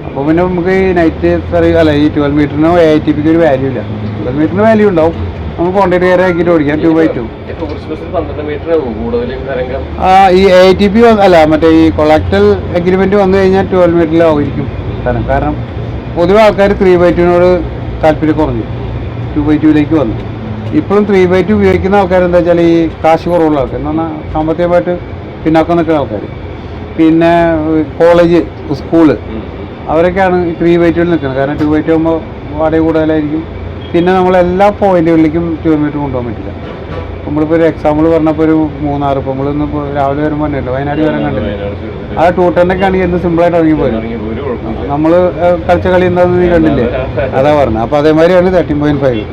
അപ്പോൾ പിന്നെ നമുക്ക് ഈ നൈറ്റ് അല്ല ഈ 12 മീറ്ററിനോ AITPക്ക് ഒരു വാല്യൂ ഇല്ല. 12 മീറ്ററിന് വാല്യൂ ഉണ്ടാവും. നമുക്ക് കോൺട്രാക്ട് ഗാരേജ് ആക്കിയിട്ട് ഓടിക്കാം 2x2. ഈ AITP അല്ല മറ്റേ ഈ കൊളാറ്റൽ അഗ്രിമെൻറ്റ് വന്നു കഴിഞ്ഞാൽ 12 മീറ്ററിലായിരിക്കും സ്ഥലം. കാരണം പൊതുവെ ആൾക്കാർ 3x2നോട് താല്പര്യം കുറഞ്ഞു, 2x2ലേക്ക് വന്നു. ഇപ്പോഴും 3x2 ഉപയോഗിക്കുന്ന ആൾക്കാരെന്താ വെച്ചാൽ ഈ കാശ് കുറവുള്ള ആൾക്കാർ എന്ന് പറഞ്ഞാൽ സാമ്പത്തികമായിട്ട് പിന്നാക്കം നിൽക്കുന്ന ആൾക്കാർ, പിന്നെ കോളേജ്, സ്കൂള്, അവരൊക്കെയാണ് ഈ 3x2 നിൽക്കുന്നത്. കാരണം 2x2 ആകുമ്പോൾ വാടക കൂടുതലായിരിക്കും. പിന്നെ നമ്മളെല്ലാ പോയിന്റുകളിലേക്കും 12 മീറ്റർ കൊണ്ടുപോകാൻ പറ്റില്ല. നമ്മളിപ്പോൾ ഒരു എക്സാമ്പിൾ പറഞ്ഞപ്പോൾ ഒരു മൂന്നാർ, ഇപ്പോൾ നമ്മളിന്നിപ്പോൾ രാവിലെ വരുമ്പോൾ തന്നെ വയനാട് വരാൻ കണ്ടില്ല. ആ 210 ആണെങ്കിൽ എന്ത് സിമ്പിളായിട്ട് ഇറങ്ങി പോരും. നമ്മൾ കളിച്ച കളി എന്താണെന്ന് നീ കണ്ടില്ലേ, അതാ പറഞ്ഞത്. അപ്പോൾ അതേമാതിരിയാണ് 13.5.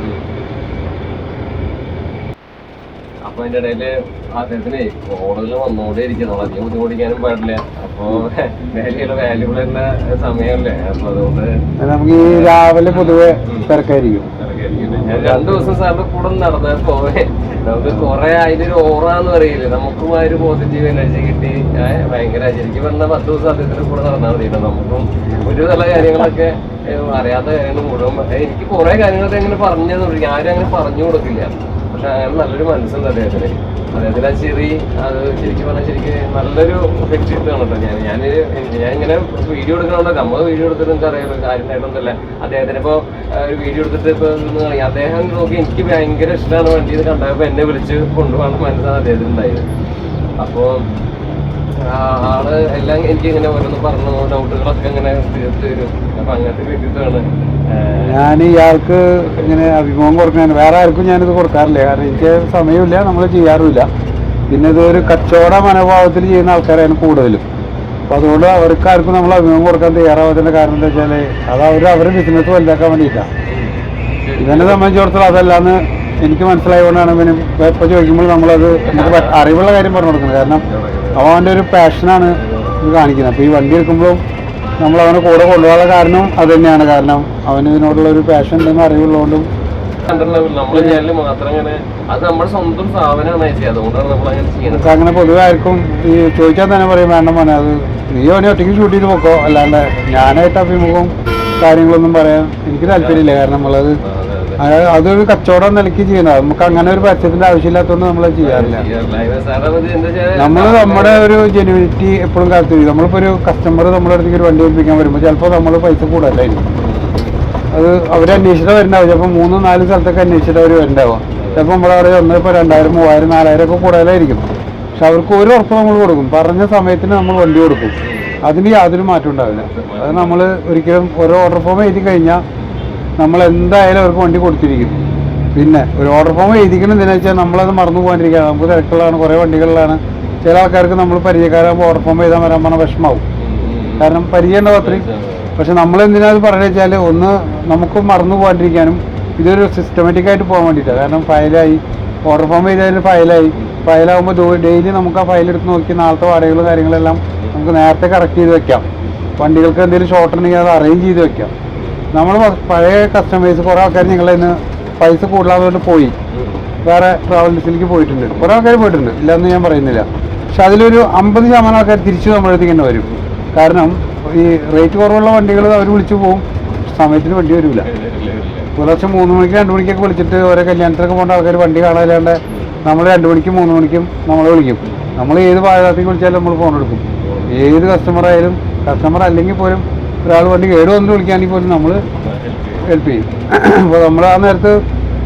അപ്പൊ അതിന്റെ ഇടയില് അദ്ദേഹത്തിന് ഓർഡറിൽ വന്നോടെ ഇരിക്കുന്നു, അധികം ബുദ്ധിമുട്ടിക്കാനും പാടില്ല. അപ്പൊ വാല്യൂബിൾ ആയിട്ടുള്ള സമയമല്ലേ, അപ്പൊ അതുകൊണ്ട് നമുക്ക് ഈ രാവിലെ പൊതുവെ തിരക്കായിരിക്കും. ഞാൻ 2 ദിവസം സാറിന്റെ കൂടെ നടന്നാൽ പോവേ നമുക്ക് കുറെ അതിനൊരു ഓറാന്ന് പറയില്ലേ, നമുക്കും ആ ഒരു പോസിറ്റീവ് എനർജി കിട്ടി. ഭയങ്കര ശരിക്കും പറഞ്ഞാൽ 10 ദിവസം അദ്ദേഹത്തിന്റെ കൂടെ നടന്നാൽ മതി. നമുക്കും ഒരു ചില കാര്യങ്ങളൊക്കെ അറിയാത്ത കാര്യങ്ങൾ മുഴുവൻ എനിക്ക് കുറെ കാര്യങ്ങളൊക്കെ അങ്ങനെ പറഞ്ഞു തന്നെ, ആരും അങ്ങനെ പറഞ്ഞു കൊടുക്കില്ല. പക്ഷെ അങ്ങനെ നല്ലൊരു മനസ്സുണ്ട് അദ്ദേഹത്തിന്. അദ്ദേഹത്തിന് ആ ചെറി അത് ശരിക്കും പറഞ്ഞാൽ ശരിക്കും നല്ലൊരു വ്യക്തിത്വമാണ് കേട്ടോ. ഞാൻ ഇങ്ങനെ വീഡിയോ എടുക്കണോണ്ടോ, നമ്മൾ വീഡിയോ എടുത്തിട്ട് എനിക്ക് അറിയാലോ കാര്യമായിട്ടൊന്നുമില്ല. അദ്ദേഹത്തിന് ഇപ്പോൾ ഒരു വീഡിയോ എടുത്തിട്ട് ഇപ്പോൾ അദ്ദേഹം നോക്കി എനിക്ക് ഭയങ്കര ഇഷ്ടമാണ് വണ്ടി. ഇത് കണ്ടപ്പോൾ എന്നെ വിളിച്ച് കൊണ്ടുപോകണം മനസ്സാണ് അദ്ദേഹത്തിന് ഉണ്ടായത്. അപ്പോൾ ആള് എല്ലാം എനിക്ക് ഇങ്ങനെ ഓരോന്ന് പറഞ്ഞു, ഡൗട്ടുകളൊക്കെ ഇങ്ങനെ തീർത്ത് തരും. അപ്പം അങ്ങനത്തെ വ്യക്തിത്വമാണ്. ഞാൻ ഇയാൾക്ക് ഇങ്ങനെ അഭിമുഖം കൊടുക്കാൻ വേറെ ആർക്കും ഞാനിത് കൊടുക്കാറില്ല. കാരണം എനിക്ക് സമയമില്ല, നമ്മൾ ചെയ്യാറുമില്ല. പിന്നെ ഇതൊരു കച്ചവട മനോഭാവത്തിൽ ചെയ്യുന്ന ആൾക്കാരാണ് കൂടുതലും. അപ്പോൾ അതുകൊണ്ട് അവർക്കാർക്കും നമ്മൾ അഭിമുഖം കൊടുക്കാൻ തയ്യാറാവാത്തതിൻ്റെ കാരണം എന്താ വെച്ചാൽ അത് അവരുടെ ബിസിനസ് വലുതാക്കാൻ വേണ്ടിയിട്ടാണ്. ഇവനെ സംബന്ധിച്ചിടത്തോളം അതല്ലാന്ന് എനിക്ക് മനസ്സിലായതുകൊണ്ടാണ് ഇവന് ഇപ്പോൾ ചോദിക്കുമ്പോൾ നമ്മളത് നമുക്ക് അറിവുള്ള കാര്യം പറഞ്ഞു കൊടുക്കുന്നത്. കാരണം അവൻ്റെ ഒരു പാഷനാണ് ഇത് കാണിക്കുന്നത്. അപ്പോൾ ഈ വണ്ടി എടുക്കുമ്പോഴും നമ്മൾ അവനെ കൂടെ കൊണ്ടുപോകാനുള്ള കാരണം അത് തന്നെയാണ്. കാരണം അവന് ഇതിനോടുള്ള ഒരു പാഷൻ ഉണ്ടെന്ന് അറിവുള്ളതുകൊണ്ടും അങ്ങനെ പൊതുവെ ആർക്കും ഈ ചോദിച്ചാൽ തന്നെ പറയും വേണ്ട മോനെ, അത് നീ അവനെ ഒറ്റയ്ക്ക് ഷൂട്ട് ചെയ്ത് പോക്കോ, അല്ലാണ്ട് ഞാനായിട്ട് അഭിമുഖം കാര്യങ്ങളൊന്നും പറയാൻ എനിക്ക് താല്പര്യമില്ല. കാരണം നമ്മളത് അതൊരു കച്ചവടം നിലയ്ക്ക് ചെയ്യുന്നത്. നമുക്ക് അങ്ങനെ ഒരു പരസ്യത്തിന്റെ ആവശ്യമില്ലാത്തതുകൊണ്ട് നമ്മളത് ചെയ്യാറില്ല. നമ്മൾ നമ്മുടെ ഒരു ജെന്യൂനിറ്റി എപ്പോഴും കാത്തിരിക്കും. നമ്മളിപ്പോൾ ഒരു കസ്റ്റമർ നമ്മുടെ അടുത്തേക്ക് ഒരു വണ്ടി ഏൽപ്പിക്കാൻ വരുമ്പോൾ ചിലപ്പോൾ നമ്മൾ പൈസ കൂടുതലായിരിക്കും. അത് അവരന്വേഷിച്ചിട്ട് വരുന്നുണ്ടാവും. ചിലപ്പോൾ 3-4 സ്ഥലത്തൊക്കെ അന്വേഷിച്ചിട്ട് അവർ വരുന്നുണ്ടാവുക. ചിലപ്പോൾ നമ്മുടെ അവിടെ ഇപ്പോൾ 2000, 3000, 4000 ഒക്കെ കൂടുതലായിരിക്കും. പക്ഷെ അവർക്ക് ഒരു ഉറപ്പ് നമ്മൾ കൊടുക്കും, പറഞ്ഞ സമയത്തിന് നമ്മൾ വണ്ടി കൊടുക്കും. അതിന് യാതൊരു മാറ്റം ഉണ്ടാവില്ല. അത് നമ്മൾ ഒരിക്കലും ഓരോ ഓർഡർ ഫോം എഴുതി കഴിഞ്ഞാൽ നമ്മൾ എന്തായാലും അവർക്ക് വണ്ടി കൊടുത്തിരിക്കും. പിന്നെ ഒരു ഓർഡർ ഫോം എഴുതിക്കണം എന്തിനാ വെച്ചാൽ നമ്മളത് മറന്നു പോകാണ്ടിരിക്കുക. നമുക്ക് തിരക്കുള്ളതാണ്, കുറേ വണ്ടികളിലാണ്. ചില ആൾക്കാർക്ക് നമ്മൾ പരിചയക്കാരാകുമ്പോൾ ഓർഡർ ഫോം എഴുതാൻ വരാൻ പറഞ്ഞാൽ വിഷമാവും. കാരണം പരിചയമുണ്ടാവും അത്രയും. പക്ഷെ നമ്മളെന്തിനാ അത് പറഞ്ഞു വെച്ചാൽ ഒന്ന് നമുക്ക് മറന്നു പോകാണ്ടിരിക്കാനും ഇതൊരു സിസ്റ്റമാറ്റിക്കായിട്ട് പോകാൻ വേണ്ടിയിട്ടാണ്. കാരണം ഫയലായി ഓർഡർ ഫോം ചെയ്തതിന് ഫയലാകുമ്പോൾ ഡെയിലി നമുക്ക് ആ ഫയൽ എടുത്ത് നോക്കി നാളത്തെ വാടകകളും കാര്യങ്ങളെല്ലാം നമുക്ക് നേരത്തെ കറക്റ്റ് ചെയ്ത് വെക്കാം. വണ്ടികൾക്ക് എന്തെങ്കിലും ഷോർട്ട് ഉണ്ടെങ്കിൽ അത് അറേഞ്ച് ചെയ്ത് വെക്കാം. നമ്മൾ പഴയ കസ്റ്റമേഴ്സ് കുറേ ആൾക്കാർ ഞങ്ങളതിന് പൈസ കൂടുതലാതുകൊണ്ട് പോയി വേറെ ട്രാവൽസിലേക്ക് പോയിട്ടുണ്ട്. കുറേ ആൾക്കാർ പോയിട്ടുണ്ട്, ഇല്ലയെന്ന് ഞാൻ പറയുന്നില്ല. പക്ഷെ അതിലൊരു 50% ആൾക്കാർ തിരിച്ചു നമ്മുടെ അടുത്തേക്ക് തന്നെ വരും. കാരണം ഈ റേറ്റ് കുറവുള്ള വണ്ടികൾ അവർ വിളിച്ചു പോകും, സമയത്തിന് വണ്ടി വരില്ല. പുലർച്ചെ 3 മണിക്ക് 2 മണിക്കൊക്കെ വിളിച്ചിട്ട് ഓരോ കല്യാണത്തിനൊക്കെ പോകേണ്ട ആൾക്കാർ വണ്ടി കാണാനില്ലാണ്ട് നമ്മൾ 2 മണിക്കും 3 മണിക്കും നമ്മളെ വിളിക്കും. നമ്മൾ ഏത് പാഴത്തേക്ക് വിളിച്ചാലും നമ്മൾ ഫോൺ എടുക്കും. ഏത് കസ്റ്റമറായാലും, കസ്റ്റമർ അല്ലെങ്കിൽ പോലും ഒരാൾ വണ്ടി കേട് വന്നിട്ട് വിളിക്കുകയാണെങ്കിൽ പോലും നമ്മൾ ഹെൽപ്പ് ചെയ്യും. അപ്പോൾ നമ്മൾ ആ നേരത്ത്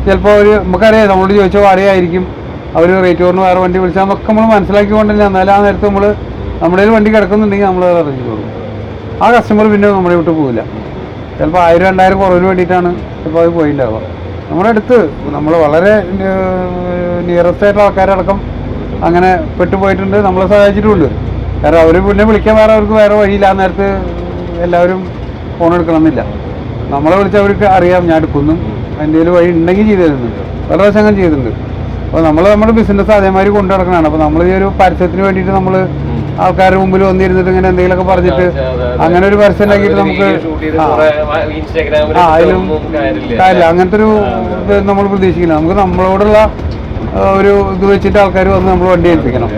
ചിലപ്പോൾ നമുക്കറിയാം നമ്മളോട് ചോദിച്ച വാടകയായിരിക്കും, അവർ റേറ്റ് കുറഞ്ഞ് വേറെ വണ്ടി വിളിച്ചാൽ നമുക്ക് നമ്മൾ മനസ്സിലാക്കിക്കൊണ്ടില്ല. എന്നാലും ആ നേരത്ത് നമ്മുടെ വണ്ടി കിടക്കുന്നുണ്ടെങ്കിൽ നമ്മൾ അത് അറേഞ്ച് കൊടുക്കും. ആ കസ്റ്റമർ പിന്നെ നമ്മളെ വിട്ട് പോകില്ല. ചിലപ്പോൾ 1000-2000 കുറവിന് വേണ്ടിയിട്ടാണ് ചിലപ്പോൾ അത് പോയിണ്ടാവുക. നമ്മുടെ അടുത്ത് നമ്മൾ വളരെ നിയറസ്റ്റ് ആയിട്ടുള്ള ആൾക്കാരടക്കം അങ്ങനെ പെട്ടുപോയിട്ടുണ്ട്, നമ്മളെ സഹായിച്ചിട്ടുമുണ്ട്. കാരണം അവർ പിന്നെ വിളിക്കാൻ അവർക്ക് വേറെ വഴിയില്ല. ആ നേരത്ത് എല്ലാവരും ഫോൺ എടുക്കണമെന്നില്ല. നമ്മളെ വിളിച്ച് അവർക്ക് അറിയാം ഞാൻ എടുക്കുന്നു, എന്തെങ്കിലും വഴി ഉണ്ടെങ്കിൽ ചെയ്തു തരുന്നുണ്ട്. പല പ്രാവശ്യം അങ്ങനെ ചെയ്തിട്ടുണ്ട്. അപ്പോൾ നമ്മുടെ ബിസിനസ് അതേമാതിരി കൊണ്ടു നടക്കണതാണ്. അപ്പോൾ നമ്മൾ ഈ ഒരു പരസ്യത്തിന് വേണ്ടിയിട്ട് നമ്മൾ ആൾക്കാരുടെ മുമ്പിൽ വന്നിരുന്നിട്ട് ഇങ്ങനെ എന്തെങ്കിലുമൊക്കെ പറഞ്ഞിട്ട് അങ്ങനെ ഒരു പരസ്യം ഉണ്ടാക്കിയിട്ട് നമുക്ക് അതിലും കാര്യമില്ല. അങ്ങനത്തെ ഒരു ഇത് നമ്മൾ പ്രതീക്ഷിക്കില്ല. നമുക്ക് നമ്മളോടുള്ള ഒരു ഇത് വെച്ചിട്ട് ആൾക്കാർ വന്ന് നമ്മൾ വണ്ടി ഏൽപ്പിക്കണം.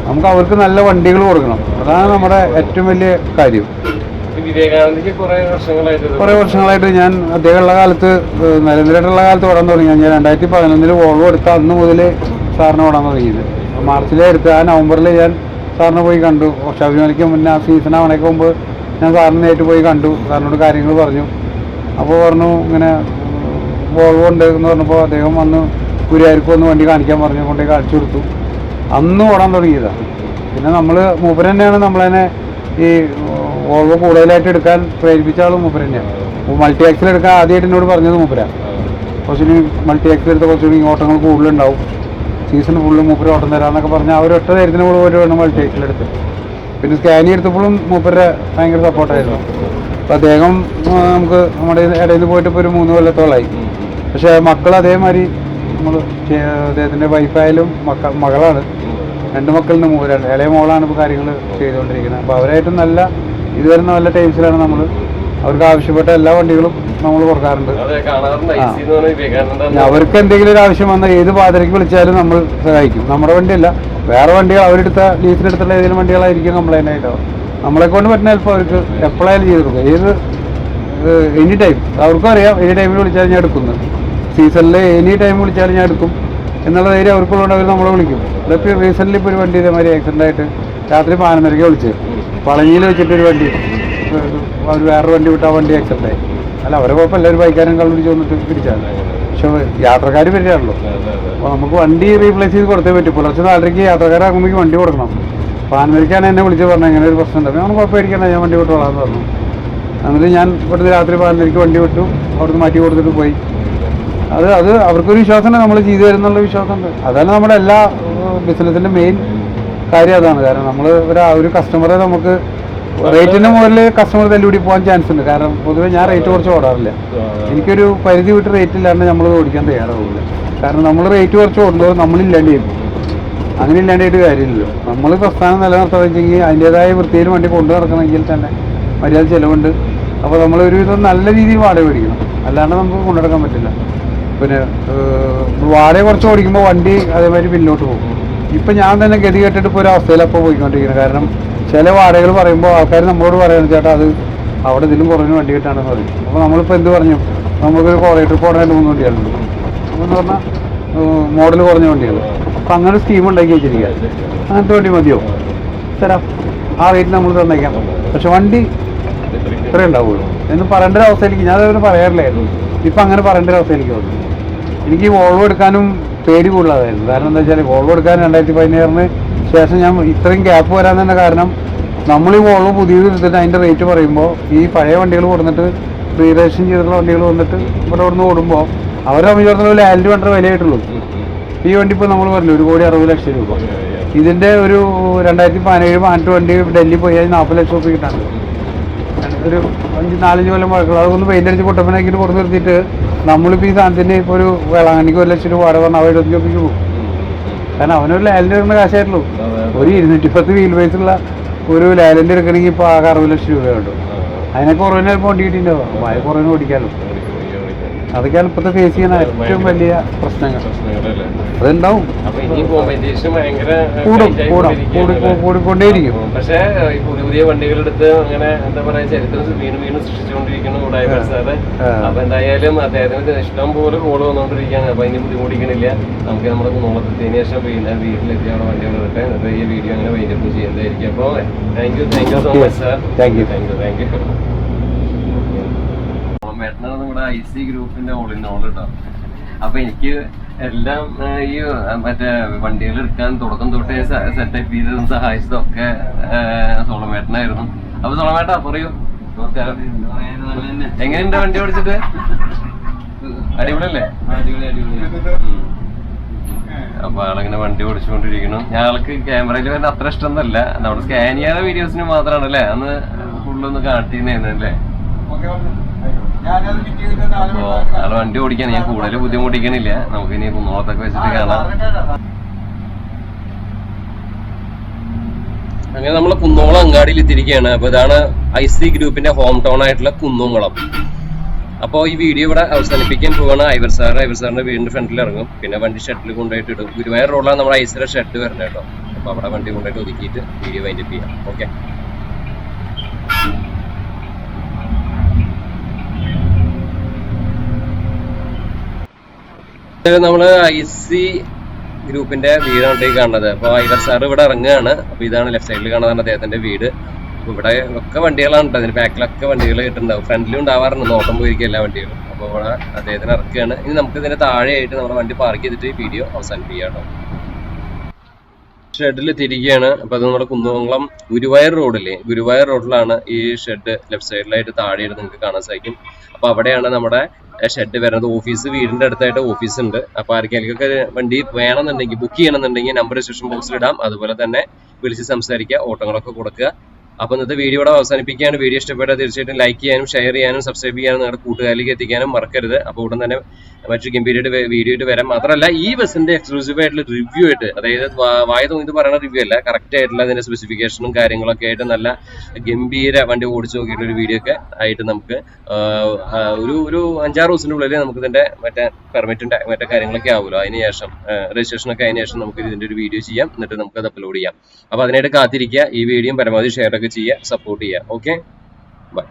നമുക്ക് അവർക്ക് നല്ല വണ്ടികൾ കൊടുക്കണം. അതാണ് നമ്മുടെ ഏറ്റവും വലിയ കാര്യം. കുറേ വർഷങ്ങളായിട്ട് ഞാൻ അദ്ദേഹമുള്ള കാലത്ത്, നരേന്ദ്രേട്ടനുള്ള കാലത്ത് ഓടാൻ തുടങ്ങി. ഞാൻ 2011 വോൾവോ എടുത്ത അന്ന് മുതൽ സാറിന് ഓടാൻ തുടങ്ങിയത്. മാർച്ചിലേ എടുത്ത് ആ നവംബറിൽ ഞാൻ സാറിനെ പോയി കണ്ടു. ശബരിമലയ്ക്ക് മുന്നേ ആ സീസൺ ആവണേക്ക് മുമ്പ് ഞാൻ സാറിനെ നേരിട്ട് പോയി കണ്ടു, സാറിനോട് കാര്യങ്ങൾ പറഞ്ഞു. അപ്പോൾ പറഞ്ഞു ഇങ്ങനെ വോൾവോ ഉണ്ട് എന്ന് പറഞ്ഞപ്പോൾ അദ്ദേഹം വന്ന് ഗുരുവായൂർക്ക് വന്ന് വണ്ടി കാണിക്കാൻ പറഞ്ഞു, കൊണ്ടേ കാണിച്ചു കൊടുത്തു. അന്ന് ഓടാൻ തുടങ്ങിയതാണ്. പിന്നെ നമ്മൾ മൂപ്പര് തന്നെയാണ് നമ്മളതിനെ ഈ വോൾവോ കൂടുതലായിട്ട് എടുക്കാൻ പ്രേരിപ്പിച്ച ആളും മൂപ്പര് തന്നെയാണ്. മൾട്ടി ആക്സിൽ എടുക്കാൻ ആദ്യമായിട്ട് എന്നോട് പറഞ്ഞത് മൂപ്പരാണ്. കുറച്ചുകൂടി മൾട്ടി ആക്സിൽ എടുത്ത കുറച്ചുകൂടി ഓട്ടങ്ങൾ കൂടുതലുണ്ടാവും, സീസൺ ഫുള്ള് മൂപ്പര് ഓട്ടം തരാമെന്നൊക്കെ പറഞ്ഞാൽ അവരൊറ്റ നേരത്തിന് കൂടെ പോയിട്ട് വേണം മൾട്ടി ആക്സിൽ എടുത്ത്. പിന്നെ സ്കാനി എടുത്തപ്പോഴും മൂപ്പരുടെ ഭയങ്കര സപ്പോർട്ടായിരുന്നു. അപ്പോൾ അദ്ദേഹം നമുക്ക് നമ്മുടെ ഇടയിൽ നിന്ന് പോയിട്ട് ഇപ്പോൾ ഒരു 3 കൊല്ലത്തോളമായി. പക്ഷേ മക്കൾ അതേമാതിരി നമ്മൾ അദ്ദേഹത്തിൻ്റെ വൈഫായാലും മകളാണ്, 2 മക്കളിൽ നിന്ന് ഇളയ മോളാണ് ഇപ്പോൾ കാര്യങ്ങൾ ചെയ്തുകൊണ്ടിരിക്കുന്നത്. അപ്പോൾ അവരായിട്ടും നല്ല ഇതുവരെ നല്ല ടൈംസിലാണ് നമ്മൾ അവർക്ക് ആവശ്യപ്പെട്ട എല്ലാ വണ്ടികളും നമ്മൾ കൊടുക്കാറുണ്ട്. അവർക്ക് എന്തെങ്കിലും ഒരു ആവശ്യം വന്നാൽ ഏത് പാതിരയ്ക്ക് വിളിച്ചാലും നമ്മൾ സഹായിക്കും. നമ്മുടെ വണ്ടിയല്ല, വേറെ വണ്ടികൾ അവരെടുത്ത ലീസിനെടുത്തുള്ള ഏതെങ്കിലും വണ്ടികളായിരിക്കും കംപ്ലൈൻ്റ് ആയിട്ടാവും. നമ്മളെ കൊണ്ട് പറ്റുന്ന ചിലപ്പോൾ അവർക്ക് എപ്പോഴായാലും ചെയ്ത് കൊടുക്കുക. എനി ടൈം അവർക്കും അറിയാം, എനി ടൈമിൽ വിളിച്ചാലും ഞാൻ എടുക്കുന്നു. സീസണിൽ എനി ടൈം വിളിച്ചാലും ഞാൻ എടുക്കും എന്നുള്ള ധൈര്യം അവർക്കുള്ളതുകൊണ്ട് അവർ നമ്മളെ വിളിക്കും. അതിപ്പോൾ റീസെൻ്റ്ലി ഇപ്പോൾ ഒരു വണ്ടി ഇതേമാതിരി ആക്സിഡൻ്റ് ആയിട്ട് രാത്രി 11:30 വിളിച്ച് പളനിയിൽ വെച്ചിട്ടൊരു വണ്ടി, അവർ വേറൊരു വണ്ടി വിട്ട് ആ വണ്ടി ആക്സിഡൻ്റ് ആയി. അല്ല അവരെ കുഴപ്പമില്ല, ഒരു ബൈക്കാരൻ കള്ളു പിടിച്ച് വന്നിട്ട് പിടിച്ചാൽ. പക്ഷെ യാത്രക്കാർ വരികയാണല്ലോ, അപ്പോൾ നമുക്ക് വണ്ടി റീപ്ലേസ് ചെയ്ത് കൊടുത്തേ പറ്റും. പുലർച്ചെ 4:30 യാത്രക്കാരാകുമ്പോഴേക്ക് വണ്ടി കൊടുക്കണം. പാൻമരിക്കാണ് എന്നെ വിളിച്ച് പറഞ്ഞത് ഇങ്ങനെ ഒരു പ്രശ്നം ഉണ്ട്. നമ്മൾ കുഴപ്പമായിരിക്കണം, ഞാൻ വണ്ടി വിട്ടോളാന്ന് പറഞ്ഞു. എന്നിട്ട് ഞാൻ ഇവിടുന്ന് രാത്രി 11:30 വണ്ടി വിട്ടു, അവിടുന്ന് മാറ്റി കൊടുത്തിട്ട് പോയി. അത് അവർക്കൊരു വിശ്വാസമുണ്ട്, നമ്മൾ ചെയ്തു തരുന്നുള്ള വിശ്വാസമുണ്ട്. അതാണ് നമ്മുടെ എല്ലാ ബിസിനസ്സിൻ്റെ മെയിൻ കാര്യം അതാണ്. കാരണം നമ്മൾ ഒരു കസ്റ്റമറെ നമുക്ക് റേറ്റിൻ്റെ മുകളിൽ കസ്റ്റമർ തല്ലുകൂടി പോകാൻ ചാൻസ് ഉണ്ട്. കാരണം പൊതുവെ ഞാൻ റേറ്റ് കുറച്ച് ഓടാറില്ല. എനിക്കൊരു പരിധി വിട്ട് റേറ്റ് ഇല്ലാണ്ട് നമ്മൾ ഓടിക്കാൻ തയ്യാറാവില്ല. കാരണം നമ്മൾ റേറ്റ് കുറച്ച് ഓടുമ്പോൾ നമ്മളില്ലാണ്ട് ചെയ്യും. അങ്ങനെ ഇല്ലാണ്ടായിട്ട് കാര്യമില്ലല്ലോ. നമ്മൾ പ്രസ്ഥാനം നിലനിർത്താൻ വെച്ചെങ്കിൽ അതിൻ്റേതായ വൃത്തിയിൽ വണ്ടി കൊണ്ടു നടക്കണമെങ്കിൽ തന്നെ മര്യാദ ചിലവുണ്ട്. അപ്പോൾ നമ്മളൊരുവിധം നല്ല രീതിയിൽ വാടക മേടിക്കണം, അല്ലാണ്ട് നമുക്ക് കൊണ്ടുനടക്കാൻ പറ്റില്ല. പിന്നെ വാടക കുറച്ച് ഓടിക്കുമ്പോൾ വണ്ടി അതേമാതിരി പിന്നോട്ട് പോകും. ഇപ്പം ഞാൻ തന്നെ ഗതി കെട്ടിട്ട് ഇപ്പോൾ ഒരു അവസ്ഥയിലപ്പോൾ പോയിക്കൊണ്ടിരിക്കുന്നത്. കാരണം ചില വാടകകൾ പറയുമ്പോൾ ആൾക്കാർ നമ്മളോട് പറയുന്നത് ചേട്ടാ അത് അവിടെ ഇതിലും കുറഞ്ഞ വണ്ടി കിട്ടാണെന്ന് പറയും. അപ്പോൾ നമ്മളിപ്പോൾ എന്ത് പറഞ്ഞു, നമുക്കൊരു കോളേജ് ട്രിപ്പ് ഓടാൻ 3 വണ്ടികളുണ്ട് എന്ന് പറഞ്ഞാൽ മോഡൽ കുറഞ്ഞ വണ്ടികൾ. അപ്പം അങ്ങനെ സ്കീം ഉണ്ടാക്കി വെച്ചിരിക്കുക. അങ്ങനത്തെ വണ്ടി മതിയോ തരാം, ആ റേറ്റ് നമ്മൾ തന്നേക്കാം. പക്ഷെ വണ്ടി ഇത്രേ ഉണ്ടാവുള്ളൂ എന്ന് പറയേണ്ട ഒരു അവസ്ഥയിലേക്ക് ഞാൻ അതേപോലെ പറയാറില്ലായിരുന്നു. ഇപ്പം അങ്ങനെ പറയേണ്ട ഒരു അവസ്ഥയിലേക്ക് വന്നു. എനിക്ക് വോൾവോ എടുക്കാനും പേടി കൂടുതലായിരുന്നു. കാരണം എന്താ വെച്ചാൽ വോൾവോ എടുക്കാൻ 2017 ശേഷം ഞാൻ ഇത്രയും ഗ്യാപ്പ് വരാൻ തന്നെ കാരണം നമ്മൾ ഈ വോൾവോ പുതിയത് എടുത്തിട്ട് അതിൻ്റെ റേറ്റ് പറയുമ്പോൾ ഈ പഴയ വണ്ടികൾ കൊടുത്തിട്ട് റീ രജിസ്ട്രേഷൻ ചെയ്തിട്ടുള്ള വണ്ടികൾ വന്നിട്ട് ഇവിടെ നിന്ന് ഓടുമ്പോൾ അവരെ സംബന്ധിച്ചിടത്തോളം ലാൻഡ് വേണ്ട വിലയായിട്ടുള്ളൂ. ഈ വണ്ടി ഇപ്പോൾ നമ്മൾ പറഞ്ഞു 1,60,00,000 രൂപ. ഇതിൻ്റെ ഒരു 2017 വണ്ടി ഡൽഹി പോയി 40 ലക്ഷം രൂപ കിട്ടാണ്ട് ഒരു 5-4 കൊല്ലം പഴക്കം. അതൊന്ന് പെയിൻ്റ് അടിച്ച് പൊട്ടപ്പനാക്കിയിട്ട് കൊടുത്ത് നിർത്തിയിട്ട് നമ്മളിപ്പോൾ ഈ സാധനത്തിൻ്റെ ഇപ്പോൾ ഒരു വേളാങ്കണ്ണിക്ക് 1 ലക്ഷം രൂപ വാടക പറഞ്ഞാൽ അവർ 25 രൂപയ്ക്ക് പോകും. കാരണം അവനൊരു ലാൻഡ് എടുക്കുന്ന കാശായിട്ടുള്ളൂ. ഒരു 210 വീൽ ബേസുള്ള ഒരു ലാൻഡ് എടുക്കണമെങ്കിൽ ഇപ്പോൾ ആകെ 60 ലക്ഷം രൂപയുണ്ട്. അതിനൊക്കെ കുറവിന് ചിലപ്പോൾ വണ്ടി കിട്ടിയിട്ടുണ്ടാവും, മഴ കുറവിന് ഓടിക്കാമല്ലോ. അതൊക്കെയാണ് ഇപ്പോഴത്തെ ഫേസ് ചെയ്യുന്ന ഏറ്റവും വലിയ പ്രശ്നങ്ങൾ. അതുണ്ടാവും, കൂടിക്കൊണ്ടേയിരിക്കും. പക്ഷേ പുതിയ വണ്ടികളെടുത്ത് അങ്ങനെ എന്താ പറയാ ചരിത്രം വീണ്ടും സൃഷ്ടിച്ചുകൊണ്ടിരിക്കുന്നു ഡ്രൈവേഴ്സ്. അപ്പൊ എന്തായാലും അദ്ദേഹത്തിന് ഇഷ്ടം പോലെ കോള് വന്നുകൊണ്ടിരിക്കുകയാണ്. അപ്പൊ അതിന് ബുദ്ധിമുട്ടിക്കണില്ല. നമുക്ക് നമ്മുടെ കുടുംബത്തിന് ശേഷം വീട്ടിലെത്തി അവിടെ വണ്ടികൾ എടുക്കാൻ എന്നിട്ട് ഈ വീഡിയോ അങ്ങനെ വൈൻഡപ്പ് ചെയ്യുന്നതായിരിക്കും. അപ്പോൾ thank you so much sir. Thank you. മേട്ടനാണ് നമ്മുടെ IC ഗ്രൂപ്പിന്റെ ഓൾ ഇൻ ഓൾ കേട്ടോ. അപ്പൊ എനിക്ക് എല്ലാം ഈ മറ്റേ വണ്ടികൾ എടുക്കാൻ തുടക്കം തൊട്ടേ സെറ്റപ്പ് ചെയ്തതും സഹായിച്ചതൊക്കെ സോളമേട്ടനായിരുന്നു. അപ്പൊ സോളമേട്ടാ പറയൂ, എങ്ങനെയുണ്ട് വണ്ടി ഓടിച്ചിട്ട്? അടിപൊളിയല്ലേ? അപ്പൊ ആളിങ്ങനെ വണ്ടി ഓടിച്ചുകൊണ്ടിരിക്കുന്നു. ഞങ്ങൾക്ക് ക്യാമറയിൽ വരുന്ന അത്ര ഇഷ്ടമൊന്നുമല്ല, നമ്മുടെ സ്കാനിയ വീഡിയോസിന് മാത്രമാണ് അല്ലേ അന്ന് ഫുള്ളൊന്ന് കാട്ടിയിരുന്നല്ലേ. അപ്പോ ആള് വണ്ടി ഓടിക്കാൻ ഞാൻ കൂടുതൽ ബുദ്ധിമുട്ടിക്കണില്ല, നമുക്ക് ഇനി കുന്നോളത്തൊക്കെ വെച്ചിട്ട് കാണാം. അങ്ങനെ നമ്മൾ കുന്നോളം അങ്ങാടിയിൽ എത്തിയിരിക്കുകയാണ്. അപ്പൊ ഇതാണ് IC ഗ്രൂപ്പിന്റെ ഹോം ടൗൺ ആയിട്ടുള്ള കുന്നോളം. അപ്പോൾ ഈ വീഡിയോ ഇവിടെ അവസാനിപ്പിക്കാൻ പോവാണ്. ഐവർ സാറിന്റെ വീടിന്റെ ഫ്രണ്ടിൽ ഇറങ്ങും, പിന്നെ വണ്ടി ഷെഡിൽ കൊണ്ടുപോയിട്ട് ഇടും. ഗുരുവായൂർ റോഡിലാണ് നമ്മുടെ ഐസിയുടെ ഷെഡ് വരുന്നത് കേട്ടോ. അപ്പൊ അവിടെ വണ്ടി കൊണ്ടുപോയിട്ട് ഒതുക്കിയിട്ട് വീഡിയോ വൈൻഡപ്പ് ചെയ്യാം. ഓക്കെ, നമ്മള് IC ഗ്രൂപ്പിന്റെ വീടാണ് ഈ കാണുന്നത്. അപ്പൊ ഐവർ സാർ ഇവിടെ ഇറങ്ങുകയാണ്. അപ്പൊ ഇതാണ് ലെഫ്റ്റ് സൈഡിൽ കാണുന്നതാണ് അദ്ദേഹത്തിന്റെ വീട്. അപ്പൊ ഇവിടെ ഒക്കെ വണ്ടികളാണ് കേട്ടോ, അതിന് ബാക്കിലൊക്കെ വണ്ടികൾ കിട്ടുന്നുണ്ടാവും, ഫ്രണ്ടിലും ഉണ്ടാവാറുണ്ട്, നോട്ടം പോയിരിക്കും എല്ലാ വണ്ടികളും. അപ്പൊ ഇവിടെ അദ്ദേഹത്തിന് ഇറക്കുകയാണ്. ഇനി നമുക്ക് ഇതിന്റെ താഴെയായിട്ട് നമ്മുടെ വണ്ടി പാർക്ക് ചെയ്തിട്ട് വീഡിയോ അവസാനിപ്പിക്കാം കേട്ടോ. ഷെഡിൽ തിരികെയാണ്. അപ്പൊ അത് നമ്മുടെ കുന്നംകുളം ഗുരുവായൂർ റോഡില്ലേ, ഗുരുവായൂർ റോഡിലാണ് ഈ ഷെഡ് ലെഫ്റ്റ് സൈഡിലായിട്ട് താഴെയായിട്ട് നിങ്ങൾക്ക് കാണാൻ സാധിക്കും. അപ്പൊ അവിടെയാണ് നമ്മുടെ ഷെഡ് വരുന്നത്. ഓഫീസ് വീടിന്റെ അടുത്തായിട്ട് ഓഫീസ് ഉണ്ട്. അപ്പൊ ആർക്കെങ്കിലൊക്കെ വണ്ടി വേണമെന്നുണ്ടെങ്കിൽ ബുക്ക് ചെയ്യണമെന്നുണ്ടെങ്കിൽ നമ്പർ ഡിസ്ക്രിപ്ഷൻ ബോക്സിൽ ഇടാം. അതുപോലെ തന്നെ വിളിച്ച് സംസാരിക്കുക, ഓട്ടങ്ങളൊക്കെ കൊടുക്കുക. അപ്പൊ ഇന്നത്തെ വീഡിയോ ഇവിടെ അവസാനിപ്പിക്കുകയാണ്. വീഡിയോ ഇഷ്ടപ്പെട്ടാൽ തീർച്ചയായിട്ടും ലൈക്ക് ചെയ്യാനും ഷെയർ ചെയ്യാനും സബ്സ്ക്രൈബ് ചെയ്യാനും നിങ്ങളുടെ കൂട്ടുകാരിലേക്ക് എത്തിക്കാനും മറക്കരുത്. അപ്പോൾ ഉടൻ തന്നെ മറ്റൊരു ഗംഭീരയുടെ വീഡിയോ ആയിട്ട് വരാം. മാത്രമല്ല ഈ ബസ്സിന്റെ എക്സ്ക്ലൂസീവ് ആയിട്ടുള്ള റിവ്യൂ ആയിട്ട്, അതായത് വായ തോന്നി പറയുന്ന റിവ്യൂ അല്ല, കറക്റ്റ് ആയിട്ടുള്ള അതിന്റെ സ്പെസിഫിക്കേഷനും കാര്യങ്ങളൊക്കെ ആയിട്ട് നല്ല ഗംഭീര വണ്ടി ഓടിച്ചു നോക്കിയിട്ടുള്ള ഒരു വീഡിയോ ഒക്കെ ആയിട്ട് നമുക്ക് ഒരു 5-6 ദിവസത്തിന്റെ ഉള്ളിൽ നമുക്ക് ഇതിന്റെ മറ്റേ പെർമിറ്റിന്റെ മറ്റേ കാര്യങ്ങളൊക്കെ ആവുമല്ലോ, അതിന് ശേഷം രജിസ്ട്രേഷൻ ഒക്കെ അതിന് ശേഷം നമുക്ക് ഇതിന്റെ ഒരു വീഡിയോ ചെയ്യാം. എന്നിട്ട് നമുക്ക് അത് അപ്ലോഡ് ചെയ്യാം. അപ്പൊ അതിനായിട്ട് കാത്തിരിക്കുക. ഈ വീഡിയോ പരമാവധി ഷെയർ ഒക്കെ ചെയ്യുക, സപ്പോർട്ട് ചെയ്യുക. Okay, by.